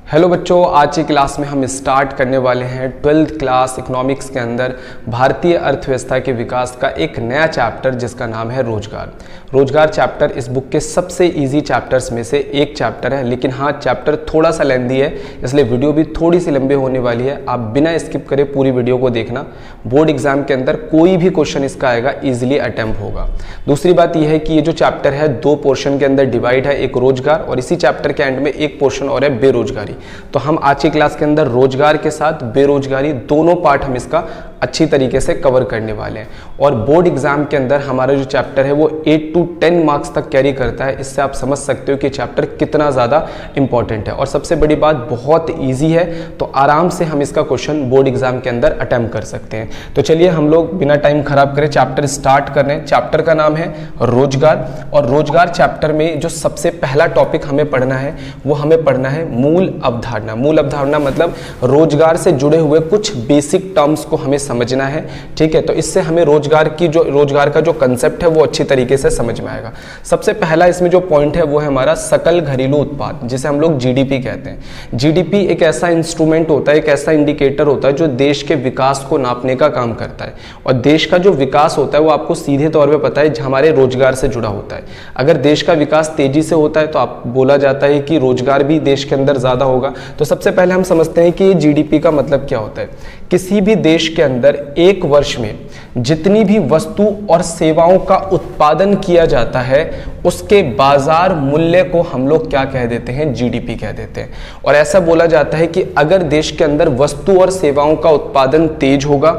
Hello बच्चों, आज की क्लास में हम स्टार्ट करने वाले हैं 12th क्लास इकोनॉमिक्स के अंदर भारतीय अर्थव्यवस्था के विकास का एक नया चैप्टर जिसका नाम है रोजगार। रोजगार चैप्टर इस बुक के सबसे इजी चैप्टर्स में से एक चैप्टर है, लेकिन हाँ चैप्टर थोड़ा सा लेंथी है, इसलिए वीडियो भी थोड़ी सी लंबी होने वाली है। आप बिना स्किप करे पूरी वीडियो को देखना। बोर्ड एग्जाम के अंदर कोई भी क्वेश्चन इसका आएगा, ईजिली अटेम्प्ट होगा। दूसरी बात यह है कि ये जो चैप्टर है दो पोर्शन के अंदर डिवाइड है, एक रोजगार और इसी चैप्टर के एंड में एक पोर्शन और है बेरोजगारी। तो हम आज की क्लास के अंदर रोजगार के साथ बेरोजगारी दोनों पार्ट हम इसका अच्छी तरीके से कवर करने वाले हैं। और बोर्ड एग्जाम के अंदर हमारा जो चैप्टर है वो 8 to 10 मार्क्स तक कैरी करता है। इससे आप समझ सकते हो कि चैप्टर कितना ज़्यादा इंपॉर्टेंट है। और सबसे बड़ी बात, बहुत ईजी है, तो आराम से हम इसका क्वेश्चन बोर्ड एग्जाम के अंदर अटेम्प्ट कर सकते हैं। तो चलिए हम लोग बिना टाइम खराब करें चैप्टर स्टार्ट कर रहे हैं। चैप्टर का नाम है रोजगार, और रोजगार चैप्टर में जो सबसे पहला टॉपिक हमें पढ़ना है वो हमें पढ़ना है मूल अवधारणा। मूल अवधारणा मतलब रोजगार से जुड़े हुए कुछ बेसिक टर्म्स को हमें समझना है, ठीक है। तो इससे हमें रोजगार का जो कंसेप्ट है वो अच्छी तरीके से समझ में आएगा। सबसे पहला इसमें जो पॉइंट है वो है हमारा सकल घरेलू उत्पाद, जिसे हम लोग जीडीपी कहते हैं। जीडीपी एक ऐसा इंस्ट्रूमेंट होता है, एक ऐसा इंडिकेटर होता है जो देश के विकास को नापने का काम करता है। और देश का जो विकास होता है वो आपको सीधे तौर पे पता है हमारे रोजगार से जुड़ा होता है। अगर देश का विकास तेजी से होता है तो आप बोला जाता है कि रोजगार भी देश के अंदर ज्यादा होगा। तो सबसे पहले हम समझते हैं कि ये जीडीपी का मतलब क्या होता है। किसी भी देश के अंदर एक वर्ष में जितनी भी वस्तु और सेवाओं का उत्पादन किया जाता है उसके बाजार मूल्य को हम लोग क्या कह देते हैं, जीडीपी कह देते हैं। और ऐसा बोला जाता है कि अगर देश के अंदर वस्तु और सेवाओं का उत्पादन तेज होगा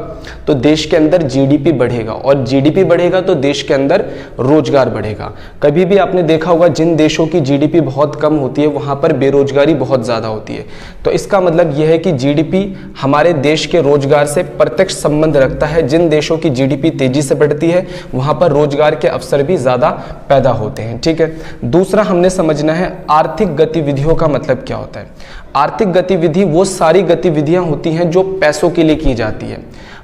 तो देश के अंदर जीडीपी बढ़ेगा, और जीडीपी बढ़ेगा तो देश के अंदर रोजगार बढ़ेगा। कभी भी आपने देखा होगा जिन देशों की जीडीपी बहुत कम होती है वहां पर बेरोजगारी बहुत ज्यादा होती है। तो इसका मतलब यह है कि जीडीपी हमारे देश के रोजगार से प्रत्यक्ष संबंध रखता है। जिन देशों की जीडीपी तेजी से बढ़ती है वहां पर रोजगार के अवसर भी ज्यादा पैदा होते हैं, ठीक है। दूसरा हमने समझना है आर्थिक गतिविधियों का मतलब क्या होता है। आर्थिक गतिविधि वो सारी गतिविधियां होती हैं जो पैसों के लिए की जाती है।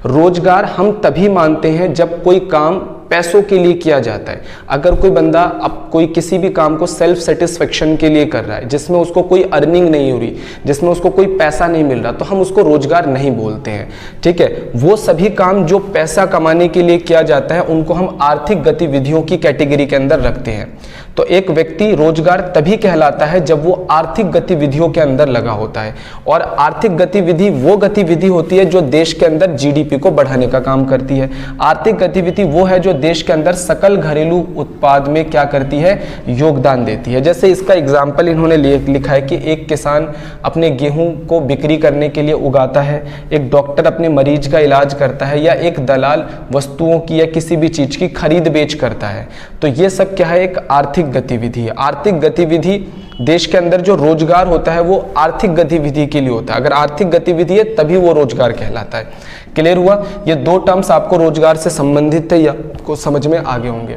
रोजगार हम तभी मानते हैं जब कोई काम पैसों के लिए किया जाता है। अगर कोई बंदा अब कोई किसी भी काम को सेल्फ सेटिस्फेक्शन के लिए कर रहा है, जिसमें उसको कोई अर्निंग नहीं हो रही, जिसमें उसको कोई पैसा नहीं मिल रहा, तो हम उसको रोजगार नहीं बोलते हैं, ठीक है। वो सभी काम जो पैसा कमाने के लिए किया जाता है उनको हम आर्थिक गतिविधियों की कैटेगरी के अंदर रखते हैं। तो एक व्यक्ति रोजगार तभी कहलाता है जब वो आर्थिक गतिविधियों के अंदर लगा होता है। और आर्थिक गतिविधि वो गतिविधि होती है जो देश के अंदर जीडीपी को बढ़ाने का काम करती है। आर्थिक गतिविधि वो है जो देश के अंदर सकल घरेलू उत्पाद में क्या करती है, योगदान देती है। जैसे इसका एग्जाम्पल इन्होंने लिखा है कि एक किसान अपने गेहूं को बिक्री करने के लिए उगाता है, एक डॉक्टर अपने मरीज का इलाज करता है, या एक दलाल वस्तुओं की या किसी भी चीज की खरीद बेच करता है। तो ये सब क्या है, एक आर्थिक गतिविधि है। आर्थिक गतिविधि देश के अंदर जो रोजगार होता है वो आर्थिक गतिविधि के लिए होता है। अगर आर्थिक गतिविधि है तभी वो रोजगार कहलाता है। क्लियर हुआ? ये दो टर्म्स आपको रोजगार से संबंधित थे या आपको समझ में आगे होंगे।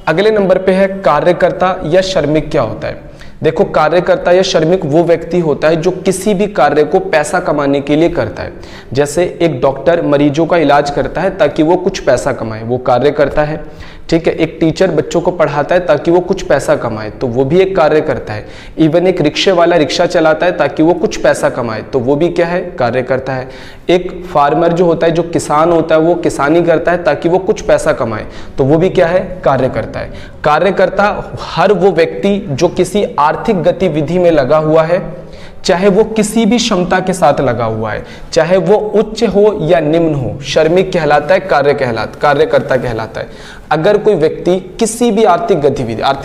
अगले नंबर पे है कार्यकर्ता या श्रमिक क्या होता है। देखो, कार्यकर्ता या श्रमिक वो व्यक्ति होता है जो किसी भी कार्य को पैसा कमाने के लिए करता है। जैसे एक डॉक्टर मरीजों का इलाज करता है ताकि वो कुछ पैसा कमाए, वो कार्य करता है, ठीक है। एक टीचर बच्चों को पढ़ाता है ताकि वो कुछ पैसा कमाए, तो वो भी एक कार्य करता है। इवन एक रिक्शे वाला रिक्शा चलाता है ताकि वो कुछ पैसा कमाए, तो वो भी क्या है, कार्य करता है। एक फार्मर जो होता है, जो किसान होता है, वो किसानी करता है ताकि वो कुछ पैसा कमाए, तो वो भी क्या है, कार्य करता है। कार्यकर्ता हर वो व्यक्ति जो किसी आर्थिक गतिविधि में लगा हुआ है, चाहे वो किसी भी क्षमता के साथ लगा हुआ है, चाहे वो उच्च हो या निम्न हो, श्रमिक कहलाता है, कार्यकर्ता कहलाता है। अगर कोई व्यक्ति किसी भी आर्थिक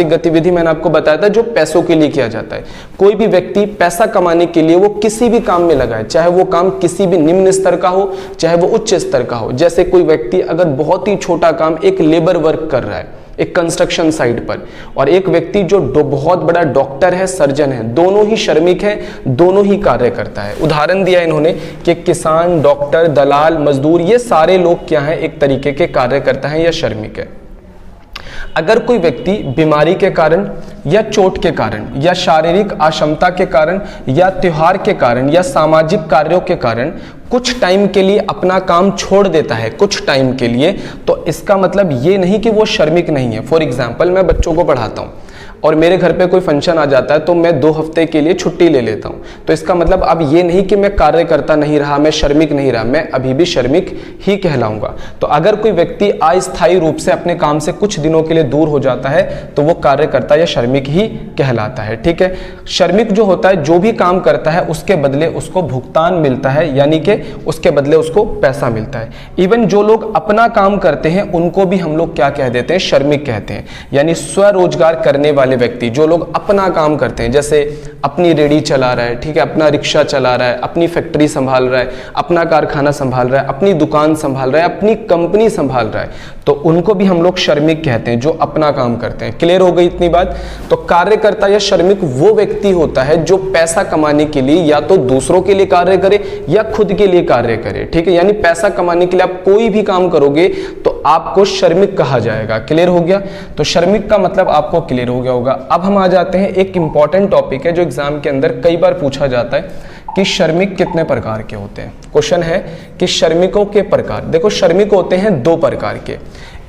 गतिविधि मैंने आपको बताया था जो पैसों के लिए किया जाता है। कोई भी व्यक्ति पैसा कमाने के लिए वो किसी भी काम में लगा है, चाहे वो काम किसी भी निम्न स्तर का हो चाहे वो उच्च स्तर का हो। जैसे कोई व्यक्ति अगर बहुत ही छोटा काम, एक लेबर वर्क कर रहा है एक कंस्ट्रक्शन साइट पर, और एक व्यक्ति जो बहुत बड़ा डॉक्टर है, सर्जन है, दोनों ही श्रमिक हैं, दोनों ही कार्य करता है। उदाहरण दिया इन्होंने कि किसान, डॉक्टर, दलाल, मजदूर, ये सारे लोग क्या हैं, एक तरीके के कार्य करता है या श्रमिक है। अगर कोई व्यक्ति बीमारी के कारण या चोट के कारण या शारीरिक अक्षमता के कारण या त्योहार के कारण या सामाजिक कार्यों के कारण कुछ टाइम के लिए अपना काम छोड़ देता है, कुछ टाइम के लिए, तो इसका मतलब ये नहीं कि वो श्रमिक नहीं है। फॉर एग्जाम्पल, मैं बच्चों को पढ़ाता हूँ, और मेरे घर पे कोई फंक्शन आ जाता है तो मैं 2 हफ्ते के लिए छुट्टी ले लेता हूँ। तो इसका मतलब अब ये नहीं कि मैं कार्यकर्ता नहीं रहा, मैं श्रमिक नहीं रहा, मैं अभी भी श्रमिक ही कहलाऊंगा। तो अगर कोई व्यक्ति अस्थायी रूप से अपने काम से कुछ दिनों के लिए दूर हो जाता है तो वो कार्यकर्ता या श्रमिक ही कहलाता है। ठीक है, श्रमिक जो होता है जो भी काम करता है उसके बदले उसको भुगतान मिलता है, यानी कि उसके बदले उसको पैसा मिलता है। इवन जो लोग अपना काम करते हैं उनको भी हम लोग क्या कह देते हैं, श्रमिक कहते हैं। यानी स्वरोजगार करने वाले व्यक्ति, जो लोग अपना काम करते हैं, जैसे अपनी रेडी चला रहा है, ठीक है, अपना रिक्शा चला रहा है, अपनी फैक्ट्री संभाल रहा है, अपना कारखाना संभाल रहा है, अपनी दुकान संभाल रहा है, अपनी कंपनी संभाल रहा है, तो उनको भी हम लोग श्रमिक कहते हैं, जो अपना काम करते हैं। क्लियर हो गई इतनी बात? तो कार्यकर्ता या श्रमिक वो व्यक्ति होता है जो पैसा कमाने के लिए या तो दूसरों के लिए कार्य करे या खुद के लिए कार्य करे। ठीक है, यानी पैसा कमाने के लिए आप कोई भी काम करोगे तो आपको श्रमिक कहा जाएगा। क्लियर हो गया? तो श्रमिक का मतलब आपको क्लियर हो गया होगा। अब हम आ जाते हैं, एक इंपॉर्टेंट टॉपिक है जो एग्जाम के अंदर कई बार पूछा जाता है कि श्रमिक कितने प्रकार के होते हैं। क्वेश्चन है कि श्रमिकों के प्रकार। देखो, श्रमिक होते हैं 2 प्रकार के।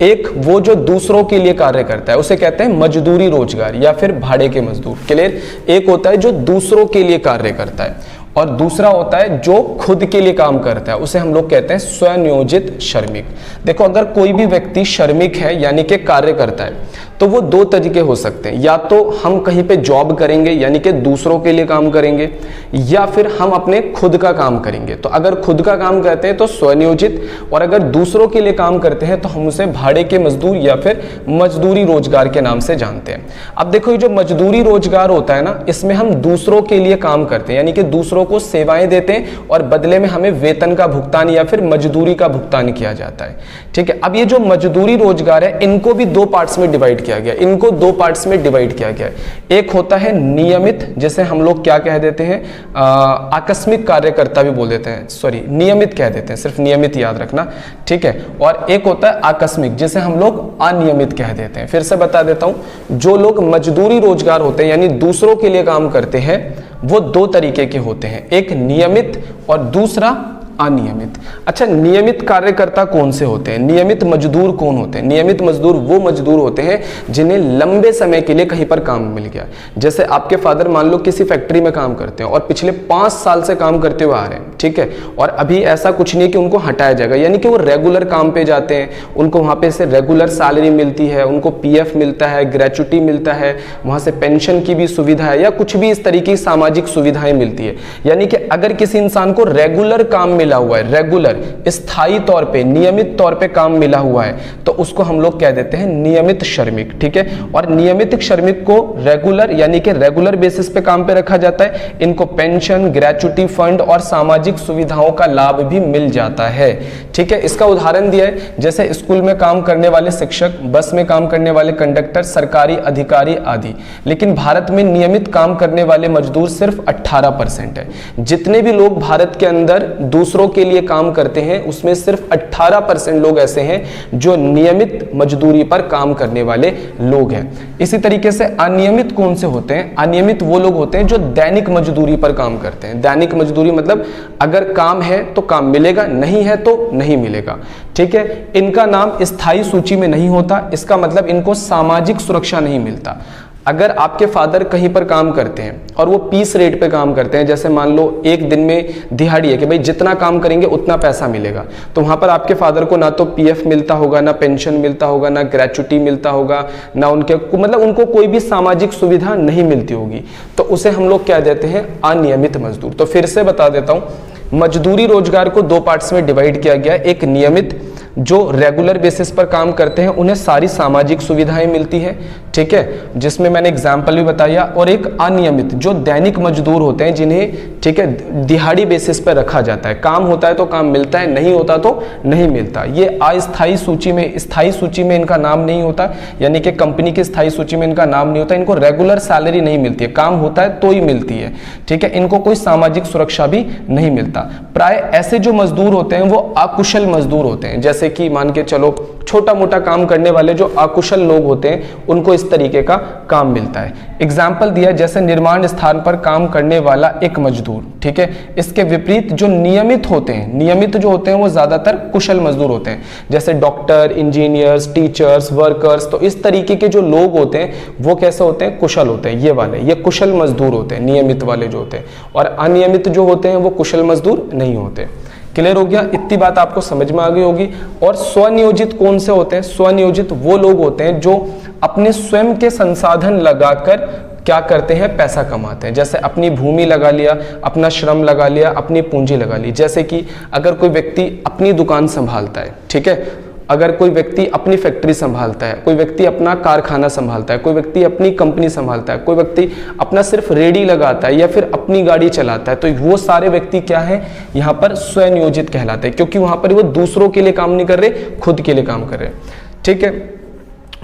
एक वो जो दूसरों के लिए कार्य करता है, उसे कहते हैं मजदूरी रोजगार या फिर भाड़े के मजदूर। क्लियर? एक होता है जो दूसरों के लिए कार्य करता है और दूसरा होता है जो खुद के लिए काम करता है, उसे हम लोग कहते हैं स्वनियोजित श्रमिक। देखो, अगर कोई भी व्यक्ति श्रमिक है यानी कि कार्य करता है तो वो 2 तरीके हो सकते हैं। या तो हम कहीं पे जॉब करेंगे यानी कि दूसरों के लिए काम करेंगे, या फिर हम अपने खुद का काम करेंगे। तो अगर खुद का काम करते हैं तो स्वनियोजित, और अगर दूसरों के लिए काम करते हैं तो हम उसे भाड़े के मजदूर या फिर मजदूरी रोजगार के नाम से जानते हैं। अब देखो, ये जो मजदूरी रोजगार होता है ना, इसमें हम दूसरों के लिए काम करते हैं, यानी कि दूसरों को सेवाएं देते हैं और बदले में हमें वेतन का भुगतान या फिर मजदूरी का भुगतान किया जाता है। ठीक है, अब ये जो मजदूरी रोजगार है इनको भी 2 पार्ट्स में डिवाइड किया गया। इनको 2 पार्ट्स में डिवाइड किया गया है। एक होता है नियमित, जैसे हम लोग क्या कह देते हैं, आकस्मिक कार्यकर्ता भी बोल देते हैं, सॉरी नियमित कह देते हैं, सिर्फ नियमित याद रखना। ठीक है, और एक होता है आकस्मिक, जिसे हम लोग अनियमित कह देते हैं। फिर से बता देता हूं, जो लोग मजदूरी रोजगार होते हैं यानी दूसरों के लिए काम करते हैं वो 2 तरीके के होते हैं, एक नियमित और दूसरा अनियमित। अच्छा, नियमित कार्यकर्ता कौन से होते हैं, नियमित मजदूर कौन होते हैं? नियमित मजदूर वो मजदूर होते हैं जिन्हें लंबे समय के लिए कहीं पर काम मिल गया। जैसे आपके फादर मान लो किसी फैक्ट्री में काम करते हैं और पिछले 5 साल से काम करते हुए आ रहे हैं, ठीक है, और अभी ऐसा कुछ नहीं है कि उनको हटाया जाएगा, यानी कि वो रेगुलर काम पे जाते हैं, उनको वहां पे से रेगुलर सैलरी मिलती है, उनको पीएफ मिलता है, ग्रेच्युटी मिलता है, वहां से पेंशन की भी सुविधा है या कुछ भी इस तरीके की सामाजिक सुविधाएं मिलती है। यानी कि अगर किसी इंसान को रेगुलर काम मिला हुआ है, रेगुलर स्थायी तौर पे नियमित तौर पे काम मिला हुआ है, तो उसको हम लोग कह देते हैं नियमित श्रमिक। ठीक है, और नियमित श्रमिक को रेगुलर यानी कि रेगुलर बेसिस पे काम पे रखा जाता है, इनको पेंशन, ग्रेच्युटी फंड और सामाजिक सुविधाओं का लाभ भी मिल जाता है। ठीक है, इसका उदाहरण दिया है, जैसे स्कूल में काम करने वाले शिक्षक, बस में काम करने वाले कंडक्टर, सरकारी अधिकारी आदि। लेकिन भारत में नियमित काम करने वाले मजदूर सिर्फ 18% है। जितने भी लोग भारत के अंदर दूसरों के लिए काम करते हैं उसमें सिर्फ 18% लोग ऐसे हैं जो नियमित मजदूरी पर काम करने वाले लोग हैं। इसी तरीके से अनियमित कौन से होते हैं? अनियमित वो लोग होते हैं जो दैनिक मजदूरी पर काम करते हैं। दैनिक मजदूरी मतलब अगर काम है तो काम मिलेगा, नहीं है तो नहीं मिलेगा। ठीक है, इनका नाम स्थायी सूची में नहीं होता, इसका मतलब इनको सामाजिक सुरक्षा नहीं मिलता। अगर आपके फादर कहीं पर काम करते हैं और वो पीस रेट पे काम करते हैं, जैसे मान लो एक दिन में दिहाड़ी है कि भाई जितना काम करेंगे उतना पैसा मिलेगा, तो वहां पर आपके फादर को ना तो पीएफ मिलता होगा, ना पेंशन मिलता होगा, ना ग्रेच्युटी मिलता होगा, ना उनके मतलब उनको कोई भी सामाजिक सुविधा नहीं मिलती होगी, तो उसे हम लोग क्या देते हैं? अनियमित मजदूर। तो फिर से बता देता हूं, मजदूरी रोजगार को 2 पार्ट्स में डिवाइड किया गया। एक नियमित, जो रेगुलर बेसिस पर काम करते हैं उन्हें सारी सामाजिक सुविधाएं मिलती है, ठीक है, जिसमें मैंने एग्जाम्पल भी बताया, और एक अनियमित जो दैनिक मजदूर होते हैं जिन्हें, ठीक है, दिहाड़ी बेसिस पर रखा जाता है, काम होता है तो काम मिलता है, नहीं होता तो नहीं मिलता। ये अस्थायी सूची में, स्थायी सूची में इनका नाम नहीं होता, यानी कि कंपनी की स्थायी सूची में इनका नाम नहीं होता, इनको रेगुलर सैलरी नहीं मिलती है, काम होता है तो ही मिलती है। ठीक है, इनको कोई सामाजिक सुरक्षा भी नहीं मिलता। प्राय ऐसे जो मजदूर होते हैं वो अकुशल मजदूर होते हैं, जैसे कि मान के चलो छोटा मोटा काम करने वाले जो अकुशल लोग होते हैं उनको इस तरीके का काम मिलता है। एग्जाम्पल दिया जैसे निर्माण स्थान पर काम करने वाला एक मजदूर, ठीक है। इसके विपरीत जो नियमित होते हैं, नियमित जो होते हैं वो ज्यादातर कुशल मजदूर होते हैं, जैसे डॉक्टर, इंजीनियर्स, टीचर्स, वर्कर्स। तो इस तरीके के जो लोग होते हैं वो कैसे होते हैं, कुशल होते हैं। ये वाले ये कुशल मजदूर होते हैं, नियमित वाले जो होते हैं, और अनियमित जो होते हैं वो कुशल मजदूर नहीं होते। क्लियर हो गया? इतनी बात आपको समझ में आ गई होगी। और स्वनियोजित कौन से होते हैं? स्वनियोजित वो लोग होते हैं जो अपने स्वयं के संसाधन लगाकर क्या करते हैं, पैसा कमाते हैं। जैसे अपनी भूमि लगा लिया, अपना श्रम लगा लिया, अपनी पूंजी लगा ली। जैसे कि अगर कोई व्यक्ति अपनी दुकान संभालता है, ठीक है, अगर कोई व्यक्ति अपनी फैक्ट्री संभालता है, कोई व्यक्ति अपना कारखाना संभालता है, कोई व्यक्ति अपनी कंपनी संभालता है, कोई व्यक्ति अपना सिर्फ रेडी लगाता है या फिर अपनी गाड़ी चलाता है, तो वो सारे व्यक्ति क्या है, यहाँ पर स्वनियोजित कहलाते हैं, क्योंकि वहां पर वो दूसरों के लिए काम नहीं कर रहे, खुद के लिए काम कर रहे। ठीक है।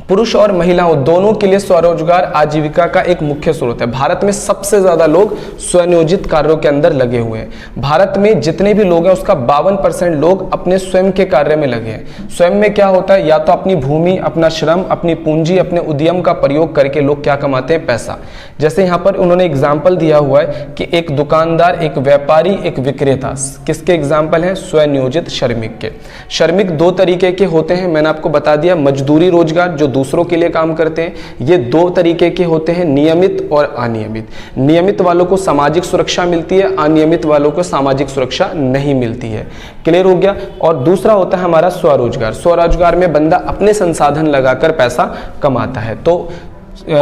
पुरुष और महिलाओं दोनों के लिए स्वरोजगार आजीविका का एक मुख्य स्रोत है। भारत में सबसे ज्यादा लोग स्वनियोजित कार्यों के अंदर लगे हुए हैं। भारत में जितने भी लोग हैं उसका 52% लोग अपने स्वयं के कार्य में लगे हैं। स्वयं में क्या होता है, या तो अपनी भूमि, अपना श्रम, अपनी पूंजी, अपने उद्यम का प्रयोग करके लोग क्या कमाते हैं, पैसा। जैसे यहाँ पर उन्होंने एग्जाम्पल दिया हुआ है कि एक दुकानदार, एक व्यापारी, एक विक्रेता, किसके एग्जाम्पल है, स्वनियोजित श्रमिक के। श्रमिक दो तरीके के होते हैं, मैंने आपको बता दिया। मजदूरी रोजगार जो दूसरों के लिए काम करते हैं, ये दो तरीके के होते हैं, नियमित और अनियमित। नियमित वालों को सामाजिक सुरक्षा मिलती है, अनियमित वालों को सामाजिक सुरक्षा नहीं मिलती है। क्लियर हो गया? और दूसरा होता है हमारा स्वरोजगार। स्वरोजगार में बंदा अपने संसाधन लगाकर पैसा कमाता है। तो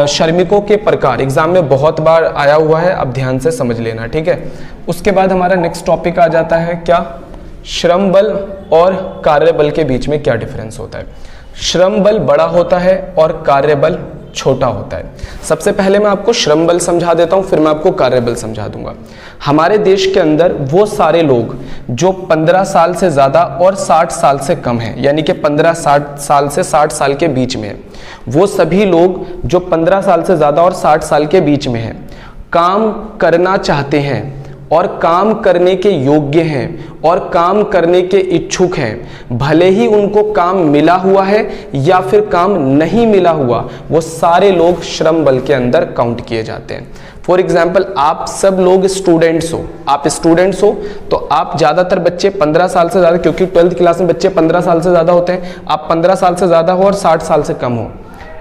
श्रमिकों के प्रकार एग्जाम में बहुत बार आया हुआ है, अब ध्यान से समझ लेना, ठीक है। उसके बाद हमारा नेक्स्ट टॉपिक आ जाता है क्या, श्रम बल और कार्यबल के बीच में क्या डिफरेंस होता है। श्रम बल बड़ा होता है और कार्यबल छोटा होता है। सबसे पहले मैं आपको श्रम बल समझा देता हूं, फिर मैं आपको कार्यबल समझा दूंगा। हमारे देश के अंदर वो सारे लोग जो 15 साल से ज्यादा और 60 साल से कम हैं, यानी कि 15 साल से 60 साल के बीच में है, वो सभी लोग जो 15 साल से ज्यादा और 60 साल के बीच में हैं, काम करना चाहते हैं और काम करने के योग्य हैं और काम करने के इच्छुक हैं, भले ही उनको काम मिला हुआ है या फिर काम नहीं मिला हुआ, वो सारे लोग श्रम बल के अंदर काउंट किए जाते हैं। फॉर एग्जाम्पल, आप सब लोग स्टूडेंट्स हो, आप स्टूडेंट्स हो तो आप ज्यादातर बच्चे 15 साल से ज्यादा, क्योंकि 12th क्लास में बच्चे 15 साल से ज्यादा होते हैं, आप 15 साल से ज्यादा हो और 60 साल से कम हो,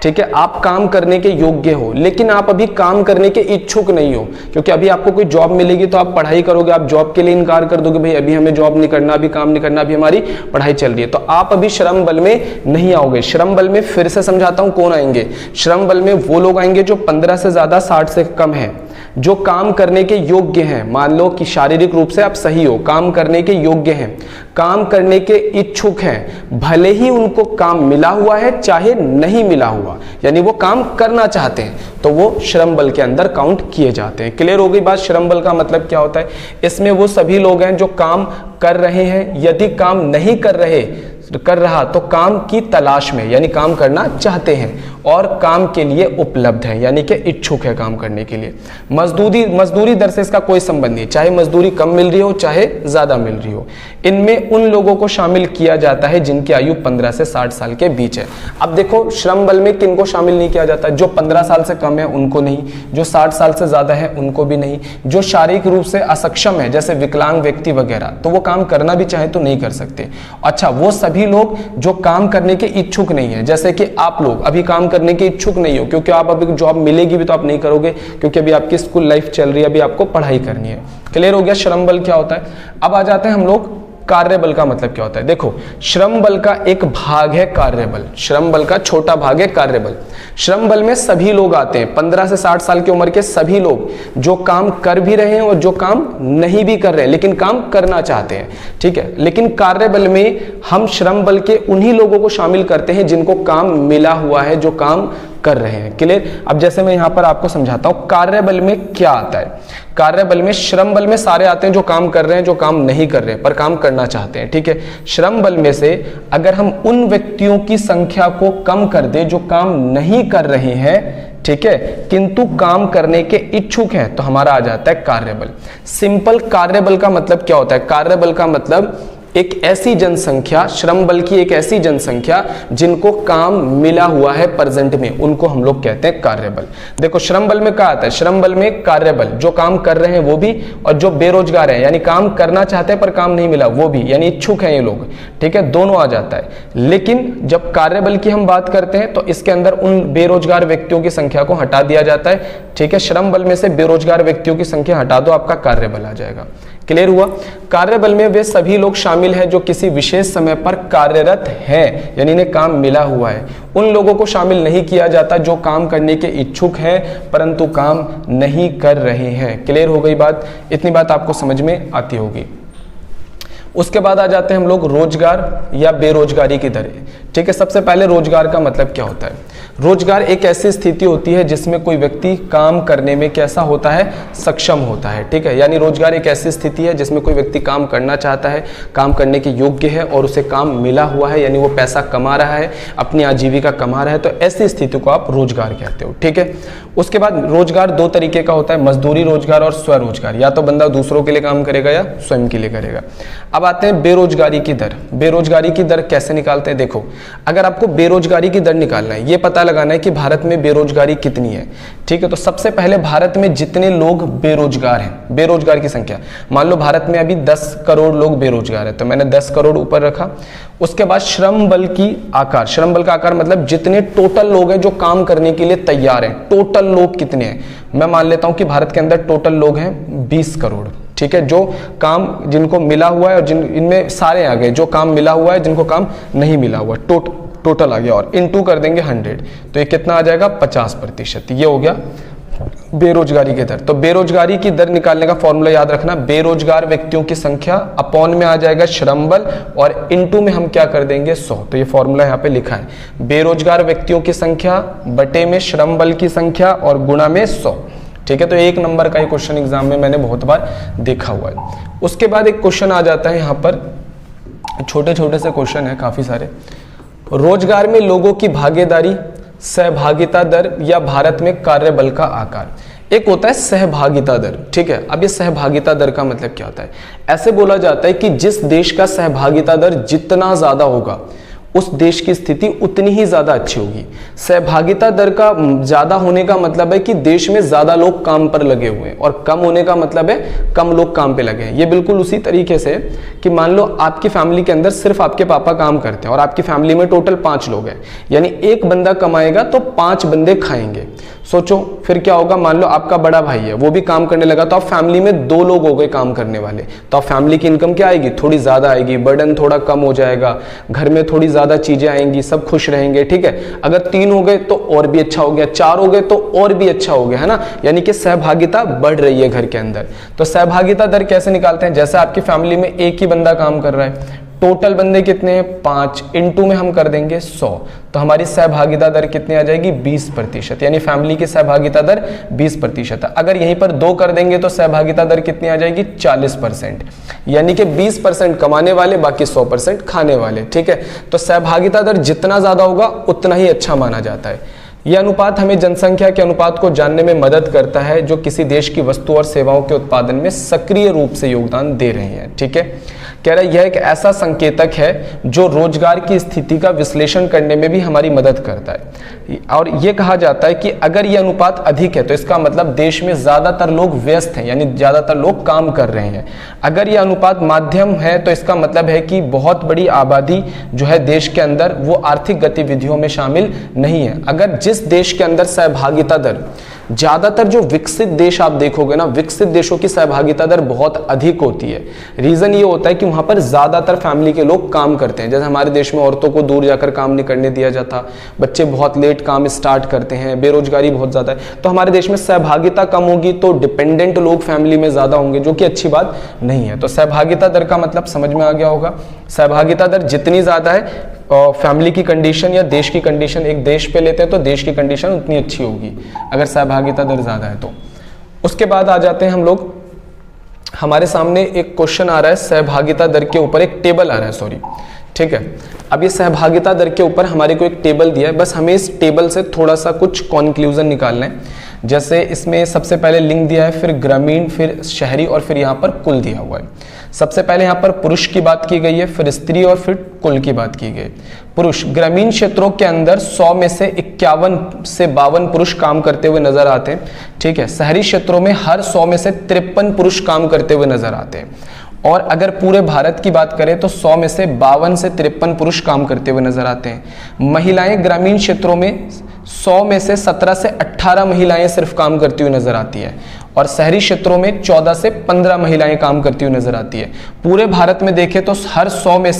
ठीक है। आप काम करने के योग्य हो, लेकिन आप अभी काम करने के इच्छुक नहीं हो, क्योंकि अभी आपको कोई जॉब मिलेगी तो आप पढ़ाई करोगे, आप जॉब के लिए इनकार कर दोगे, भाई अभी हमें जॉब नहीं करना, अभी काम नहीं करना, अभी हमारी पढ़ाई चल रही है, तो आप अभी श्रम बल में नहीं आओगे। श्रम बल में फिर से समझाता हूं कौन आएंगे। श्रम बल में वो लोग आएंगे जो 15 से ज्यादा, 60 से कम है, जो काम करने के योग्य हैं। मान लो कि शारीरिक रूप से आप सही हो, काम करने के योग्य हैं, काम करने के इच्छुक हैं, भले ही उनको काम मिला हुआ है चाहे नहीं मिला हुआ, यानी वो काम करना चाहते हैं, तो वो श्रम बल के अंदर काउंट किए जाते हैं। क्लियर हो गई बात? श्रम बल का मतलब क्या होता है? इसमें वो सभी लोग हैं जो काम कर रहे हैं, यदि काम नहीं कर रहा तो काम की तलाश में, यानी काम करना चाहते हैं और काम के लिए उपलब्ध है, यानी कि इच्छुक है काम करने के लिए। मजदूरी दर से इसका कोई संबंध नहीं, चाहे मजदूरी कम मिल रही हो चाहे ज्यादा मिल रही हो। इनमें उन लोगों को शामिल किया जाता है जिनकी आयु 15 से 60 साल के बीच है। अब देखो, श्रम बल में किनको शामिल नहीं किया जाता? जो 15 साल से कम है उनको नहीं, जो 60 साल से ज्यादा है उनको भी नहीं, जो शारीरिक रूप से असक्षम है जैसे विकलांग व्यक्ति वगैरह, तो वो काम करना भी चाहे तो नहीं कर सकते। अच्छा, वो सभी लोग जो काम करने के इच्छुक नहीं है, जैसे कि आप लोग अभी काम करने के इच्छुक नहीं हो, क्योंकि आप अभी जॉब मिलेगी भी तो आप नहीं करोगे, क्योंकि अभी आपकी स्कूल लाइफ चल रही है, अभी आपको पढ़ाई करनी है। क्लियर हो गया श्रम बल क्या होता है? अब आ जाते हैं हम लोग कार्यबल का मतलब क्या होता है। देखो, श्रम बल का एक भाग है कार्यबल, श्रम बल का छोटा भाग है कार्यबल। श्रम बल में सभी लोग आते हैं, 15 से 60 साल की उम्र के सभी लोग जो काम कर भी रहे हैं और जो काम नहीं भी कर रहे हैं लेकिन काम करना चाहते हैं, ठीक है। लेकिन कार्यबल में हम श्रम बल के उन्हीं लोगों को शामिल करते हैं जिनको काम मिला हुआ है, जो काम कर रहे हैं। क्लियर? अब जैसे मैं यहां पर आपको समझाता हूं कार्यबल में क्या आता है। कार्यबल में, श्रम बल में सारे आते हैं जो काम कर रहे हैं, जो काम नहीं कर रहे हैं पर काम करना चाहते हैं, ठीक है। श्रम बल में से अगर हम उन व्यक्तियों की संख्या को कम कर दें जो काम नहीं कर रहे हैं, ठीक है, किंतु काम करने के इच्छुक हैं, तो हमारा आ जाता है कार्यबल। सिंपल कार्यबल का मतलब क्या होता है? कार्यबल का मतलब एक ऐसी जनसंख्या, श्रम बल की एक ऐसी जनसंख्या जिनको काम मिला हुआ है प्रेजेंट में, उनको हम लोग कहते हैं कार्यबल। देखो श्रम बल में क्या आता है, श्रम बल में कार्यबल, जो काम कर रहे हैं वो भी, और जो बेरोजगार है यानी काम करना चाहते हैं पर काम नहीं मिला वो भी, यानी इच्छुक हैं ये लोग, ठीक है, दोनों आ जाता है। लेकिन जब कार्यबल की हम बात करते हैं तो इसके अंदर उन बेरोजगार व्यक्तियों की संख्या को हटा दिया जाता है, ठीक है। श्रम बल में से बेरोजगार व्यक्तियों की संख्या हटा दो, आपका कार्यबल आ जाएगा। क्लियर हुआ। कार्यबल में वे सभी लोग शामिल हैं जो किसी विशेष समय पर कार्यरत हैं, यानी इन्हें काम मिला हुआ है। उन लोगों को शामिल नहीं किया जाता जो काम करने के इच्छुक हैं परंतु काम नहीं कर रहे हैं। क्लियर हो गई बात, इतनी बात आपको समझ में आती होगी। उसके बाद आ जाते हैं हम लोग रोजगार या बेरोजगारी की दरें, ठीक है। सबसे पहले रोजगार का मतलब क्या होता है। रोजगार एक ऐसी स्थिति होती है जिसमें कोई व्यक्ति काम करने में कैसा होता है, सक्षम होता है, ठीक है। यानी रोजगार एक ऐसी स्थिति है जिसमें कोई व्यक्ति काम करना चाहता है, काम करने के योग्य है और उसे काम मिला हुआ है, यानी वो पैसा कमा रहा है, अपनी आजीविका कमा रहा है, तो ऐसी स्थिति को आप रोजगार कहते हो, ठीक है। उसके बाद रोजगार दो तरीके का होता है, मजदूरी रोजगार और स्वरोजगार। या तो बंदा दूसरों के लिए काम करेगा या स्वयं के लिए करेगा। अब आते हैं बेरोजगारी की दर। बेरोजगारी की दर कैसे निकालते हैं, देखो अगर आपको बेरोजगारी की दर निकालना है, ये पता लगाना है कि भारत में बेरोजगारी कितनी है, ठीक है। तो सबसे पहले भारत में जितने लोग बेरोजगार हैं, बेरोजगार की संख्या, मान लो भारत में अभी 10 करोड़ लोग बेरोजगार है, तो मैंने 10 करोड़ ऊपर रखा। उसके बाद श्रम बल की आकार, श्रम बल का आकार मतलब जितने टोटल लोग हैं जो काम करने के लिए तैयार हैं, टोटल लोग कितने हैं। मैं मान लेता हूं कि भारत के अंदर टोटल लोग हैं 20 करोड़, ठीक है, जो काम जिनको मिला हुआ है और जिन इनमें सारे आ गए, जो काम मिला हुआ है, जिनको काम नहीं मिला हुआ, टोटल आ गया, और इनटू कर देंगे 100, तो ये कितना आ जाएगा 50%। ये हो गया बेरोजगारी की दर। तो बेरोजगारी की दर निकालने का फॉर्मूला याद रखना, बेरोजगार व्यक्तियों की संख्या अपॉन में आ जाएगा श्रम बल और इनटू में हम क्या कर देंगे 100। तो ये फॉर्मूला यहाँ पे लिखा है, बेरोजगार व्यक्तियों की संख्या बटे में श्रम बल की संख्या और गुणा में 100, ठीक है। तो एक नंबर का ये क्वेश्चन एग्जाम में मैंने बहुत बार देखा हुआ है। उसके बाद एक क्वेश्चन आ जाता है यहाँ पर, छोटे छोटे से क्वेश्चन है काफी सारे। रोजगार में लोगों की भागीदारी, सहभागिता दर या भारत में कार्यबल का आकार। एक होता है सहभागिता दर, ठीक है। अब ये सहभागिता दर का मतलब क्या होता है, ऐसे बोला जाता है कि जिस देश का सहभागिता दर जितना ज्यादा होगा उस देश की स्थिति उतनी ही ज्यादा अच्छी होगी। सहभागिता दर का ज्यादा होने का मतलब है कि देश में ज्यादा लोग काम पर लगे हुए हैं, और कम होने का मतलब है कम लोग काम पे लगे हैं। ये बिल्कुल उसी तरीके से कि मान लो आपकी फैमिली के अंदर सिर्फ आपके पापा काम करते हैं और आपकी फैमिली में टोटल 5 लोग हैं, यानी एक बंदा कमाएगा तो 5 बंदे खाएंगे। सोचो फिर क्या होगा, मान लो आपका बड़ा भाई है वो भी काम करने लगा, तो आप फैमिली में 2 लोग हो गए काम करने वाले, तो आप फैमिली की इनकम क्या आएगी, थोड़ी ज्यादा आएगी, बर्डन थोड़ा कम हो जाएगा, घर में थोड़ी ज्यादा चीजें आएंगी, सब खुश रहेंगे, ठीक है। अगर 3 हो गए तो और भी अच्छा हो गया, 4 हो गए तो और भी अच्छा हो गया, है ना। यानी कि सहभागिता बढ़ रही है घर के अंदर। तो सहभागिता दर कैसे निकालते हैं, जैसे आपकी फैमिली में एक ही बंदा काम कर रहा है, टोटल बंदे कितने हैं 5, इनटू में हम कर देंगे 100, तो हमारी सहभागिता दर कितनी आ जाएगी 20%, यानी फैमिली की सहभागिता दर 20% है। अगर यहीं पर 2 कर देंगे तो सहभागिता दर कितनी आ जाएगी 40%, यानी कि 20% कमाने वाले बाकी 100% खाने वाले, ठीक है। तो सहभागिता दर जितना ज्यादा होगा उतना ही अच्छा माना जाता है। यह अनुपात हमें जनसंख्या के अनुपात को जानने में मदद करता है जो किसी देश की वस्तु और सेवाओं के उत्पादन में सक्रिय रूप से योगदान दे रहे हैं, ठीक है। कह रहा है यह एक ऐसा संकेतक है जो रोजगार की स्थिति का विश्लेषण करने में भी हमारी मदद करता है। और यह कहा जाता है कि अगर यह अनुपात अधिक है तो इसका मतलब देश में ज्यादातर लोग व्यस्त हैं, यानी ज्यादातर लोग काम कर रहे हैं। अगर यह अनुपात माध्यम है तो इसका मतलब है कि बहुत बड़ी आबादी जो है देश के अंदर वो आर्थिक गतिविधियों में शामिल नहीं है। अगर जिस देश के अंदर सहभागिता दर, ज्यादातर जो विकसित देश आप देखोगे ना, विकसित देशों की सहभागिता दर बहुत अधिक होती है। रीजन ये होता है कि वहां पर ज्यादातर फैमिली के लोग काम करते हैं। जैसे हमारे देश में औरतों को दूर जाकर काम नहीं करने दिया जाता, बच्चे बहुत लेट काम स्टार्ट करते हैं, बेरोजगारी बहुत ज्यादा है। तो हमारे देश में सहभागिता कम होगी तो डिपेंडेंट लोग फैमिली में ज्यादा होंगे, जो कि अच्छी बात नहीं है। तो सहभागिता दर का मतलब समझ में आ गया होगा। सहभागिता दर जितनी ज्यादा है फैमिली की कंडीशन या देश की कंडीशन, एक देश पे लेते हैं तो देश की कंडीशन उतनी अच्छी होगी अगर सहभागिता दर ज्यादा है तो। उसके बाद आ जाते हैं हम लोग, हमारे सामने एक क्वेश्चन आ रहा है सहभागिता दर के ऊपर, एक टेबल आ रहा है, सॉरी, ठीक है। अब ये सहभागिता दर के ऊपर हमारे को एक टेबल दिया है, बस हमें इस टेबल से थोड़ा सा कुछ कंक्लूजन निकालना है। जैसे इसमें सबसे पहले लिंग दिया है, फिर ग्रामीण, फिर शहरी और फिर यहाँ पर कुल दिया हुआ है। सबसे पहले यहाँ पर पुरुष की बात की गई है, फिर स्त्री और फिर कुल की बात की गई। पुरुष, ग्रामीण क्षेत्रों के अंदर 100 में से 51 से 52 पुरुष काम करते हुए नजर आते हैं। ठीक है, शहरी क्षेत्रों में हर 100 में से 53 पुरुष काम करते हुए नजर आते हैं। और अगर पूरे भारत की बात करें तो 100 में से 52 से 53 पुरुष काम करते हुए नजर आते हैं। महिलाएं ग्रामीण क्षेत्रों में 100 में से 17 से 18 महिलाएं सिर्फ काम करती हुई नजर आती है और शहरी क्षेत्रों में 14 से 15 महिलाएं काम करती हुई नजर आती है। पूरे भारत में देखें तो हर 100 में